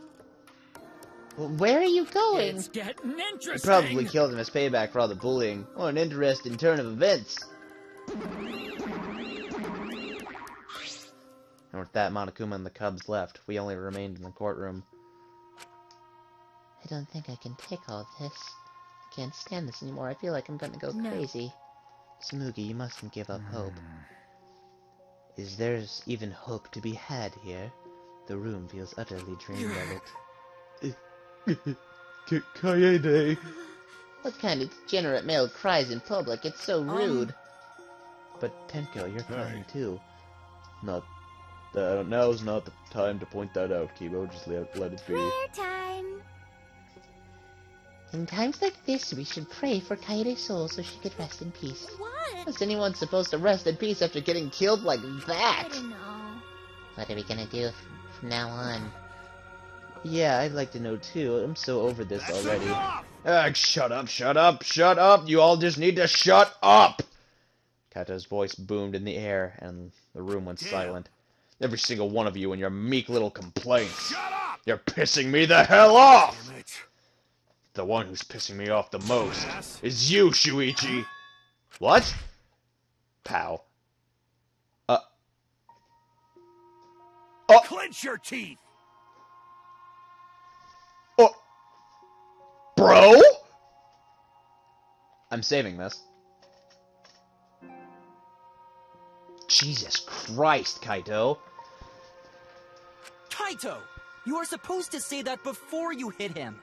Where are you going? It's getting He interesting! probably killed him as payback for all the bullying. What an interesting turn of events. And with that, Monokuma and the Cubs left. We only remained in the courtroom. I don't think I can take all this. I can't stand this anymore. I feel like I'm gonna go crazy. Smugi, you mustn't give up hope. Is there even hope to be had here? The room feels utterly drained of it. Kaede. What kind of degenerate male cries in public? It's so rude. But Tenko, you're crying too. Now's not the time to point that out, Kibo. Just let it be. Prayer time. In times like this, we should pray for Kaede's soul so she could rest in peace. What? How's anyone supposed to rest in peace after getting killed like that? I don't know. What are we gonna do from now on? Yeah, I'd like to know too. I'm so over this already. Shut up, shut up, shut up! You all just need to shut up! Kato's voice boomed in the air, and the room went silent. Every single one of you and your meek little complaints. Shut up! You're pissing me the hell off! Damn it. The one who's pissing me off the most is you, Shuichi! What? Pow. Clench your teeth! Bro? I'm saving this. Jesus Christ, Kaito. Kaito! You are supposed to say that before you hit him.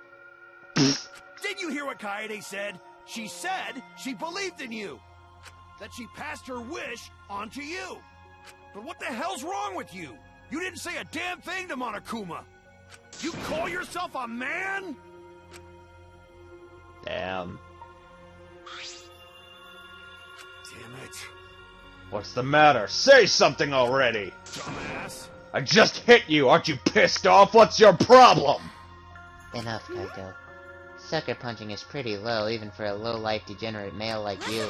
Did you hear what Kaede said? She said she believed in you. That she passed her wish on to you. But what the hell's wrong with you? You didn't say a damn thing to Monokuma. You call yourself a man? Damn. Damn it. What's the matter? Say something already! Dumbass! I just hit you! Aren't you pissed off? What's your problem? Enough, Kaito. Sucker punching is pretty low, even for a low-life degenerate male like you.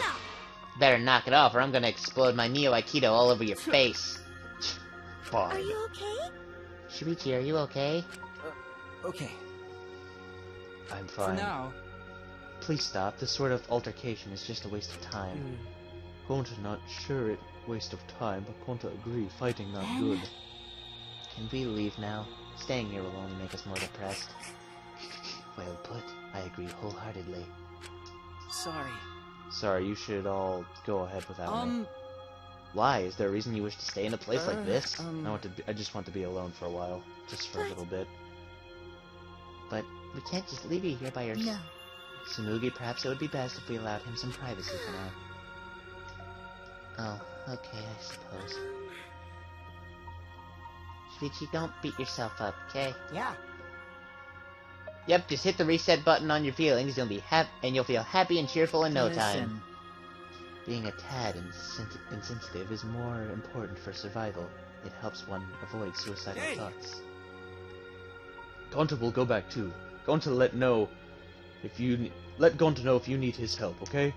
Better knock it off, or I'm gonna explode my Neo Aikido all over your face. Are Fine. you okay? Shuichi, are you okay? Okay. I'm For fine. now. Please stop. This sort of altercation is just a waste of time. Gonta not sure it waste of time, but Gonta agree, fighting not good. Can we leave now? Staying here will only make us more depressed. Well put. I agree wholeheartedly. Sorry. Sorry, you should all go ahead without me. Why? Is there a reason you wish to stay in a place like this? I just want to be alone for a while. Just for a little bit. But we can't just leave you here by yourself. No. Tsumugi, perhaps it would be best if we allowed him some privacy for now. Oh, okay, I suppose. Shuichi, don't beat yourself up, okay? Yeah. Yep, just hit the reset button on your feelings, and you'll feel happy and cheerful in no time. Being a tad insensitive is more important for survival. It helps one avoid suicidal thoughts. Gonta will go back too. Gonta let Gonta know if you need his help, okay?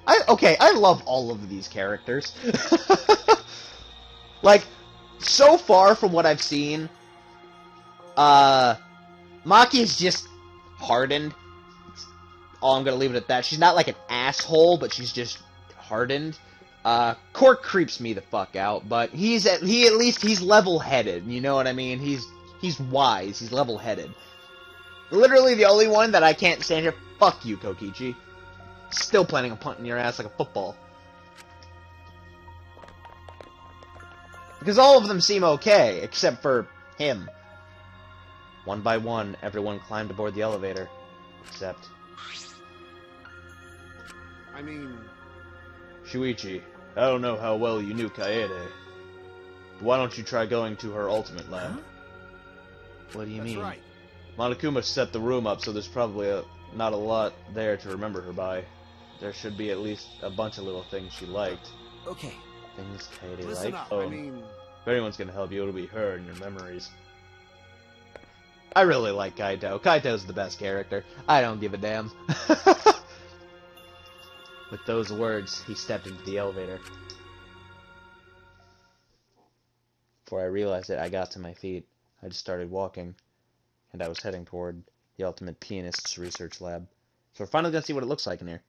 I love all of these characters. Like, so far from what I've seen, Maki is just hardened. That's all I'm gonna leave it at that. She's not like an asshole, but she's just hardened. Cork creeps me the fuck out, but he's at least he's level-headed. You know what I mean? He's wise. He's level-headed. Literally the only one that I can't stand here. Fuck you, Kokichi. Still planning on punting your ass like a football. Because all of them seem okay, except for him. One by one, everyone climbed aboard the elevator. Except... I mean... Shuichi, I don't know how well you knew Kaede. But why don't you try going to her ultimate lab? Huh? What do you That's mean? right. Monokuma set the room up, so there's probably not a lot there to remember her by. There should be at least a bunch of little things she liked. Okay. Things Kaede Listen liked. up, I mean... If anyone's gonna help you, it'll be her and your memories. I really like Kaito. Kaito's the best character. I don't give a damn. With those words, he stepped into the elevator. Before I realized it, I got to my feet. I just started walking, and I was heading toward the Ultimate Pianist's research lab. So we're finally gonna see what it looks like in here.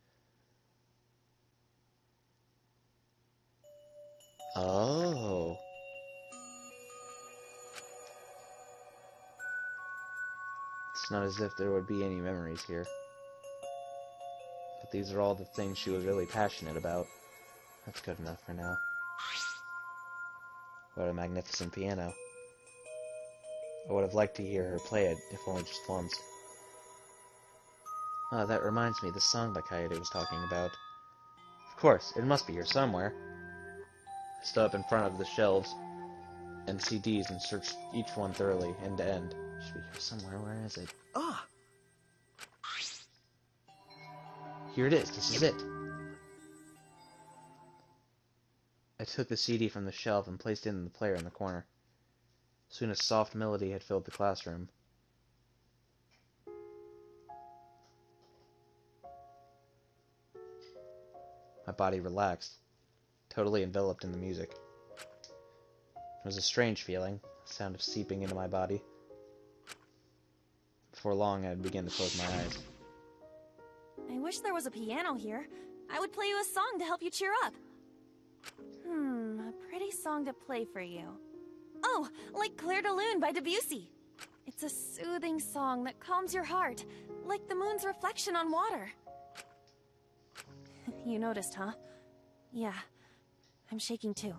Oh. It's not as if there would be any memories here. But these are all the things she was really passionate about. That's good enough for now. What a magnificent piano. I would have liked to hear her play it, if only just once. Ah, that reminds me, the song that Kaede was talking about. Of course, it must be here somewhere. I stood up in front of the shelves and CDs and searched each one thoroughly, end to end. Should be here somewhere, where is it? Ah! Here it is, this is it. I took the CD from the shelf and placed it in the player in the corner. Soon a soft melody had filled the classroom. My body relaxed, totally enveloped in the music. It was a strange feeling, the sound of seeping into my body. Before long, I'd begin to close my eyes. I wish there was a piano here. I would play you a song to help you cheer up. A pretty song to play for you. Oh, like Clair de Lune by Debussy. It's a soothing song that calms your heart, like the moon's reflection on water. You noticed, huh? Yeah, I'm shaking too.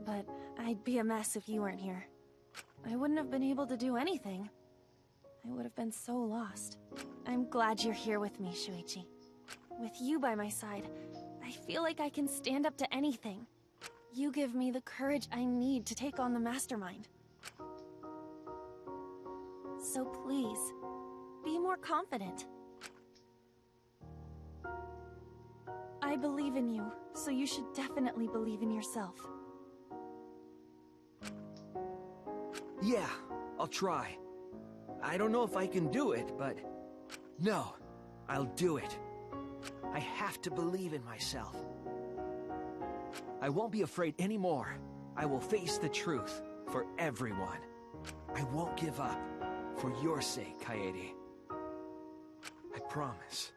But I'd be a mess if you weren't here. I wouldn't have been able to do anything. I would have been so lost. I'm glad you're here with me, Shuichi. With you by my side, I feel like I can stand up to anything. You give me the courage I need to take on the Mastermind. So please, be more confident. I I believe in you, so you should definitely believe in yourself. Yeah, I'll try. I don't know if I can do it, but... No, I'll do it. I have to believe in myself. I won't be afraid anymore. I will face the truth for everyone. I won't give up. For your sake, Kaede. I promise.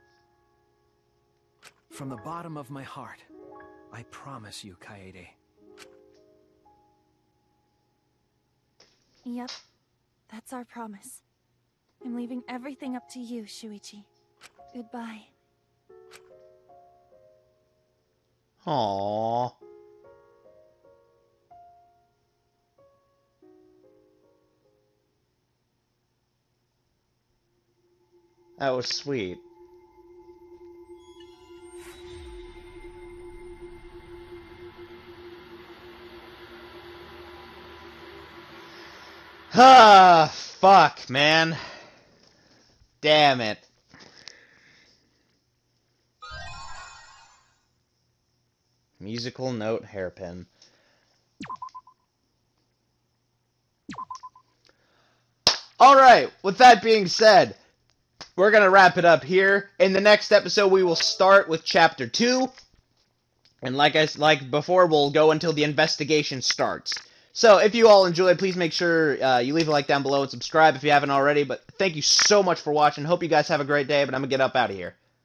From the bottom of my heart, I promise you, Kaede. Yep, that's our promise. I'm leaving everything up to you, Shuichi. Goodbye. Aww. That was sweet. Ah, fuck, man. Damn it. Musical note hairpin. Alright, with that being said, we're going to wrap it up here. In the next episode, we will start with Chapter 2. And like before, we'll go until the investigation starts. So, if you all enjoyed, please make sure you leave a like down below and subscribe if you haven't already. But thank you so much for watching. Hope you guys have a great day, but I'm going to get up out of here.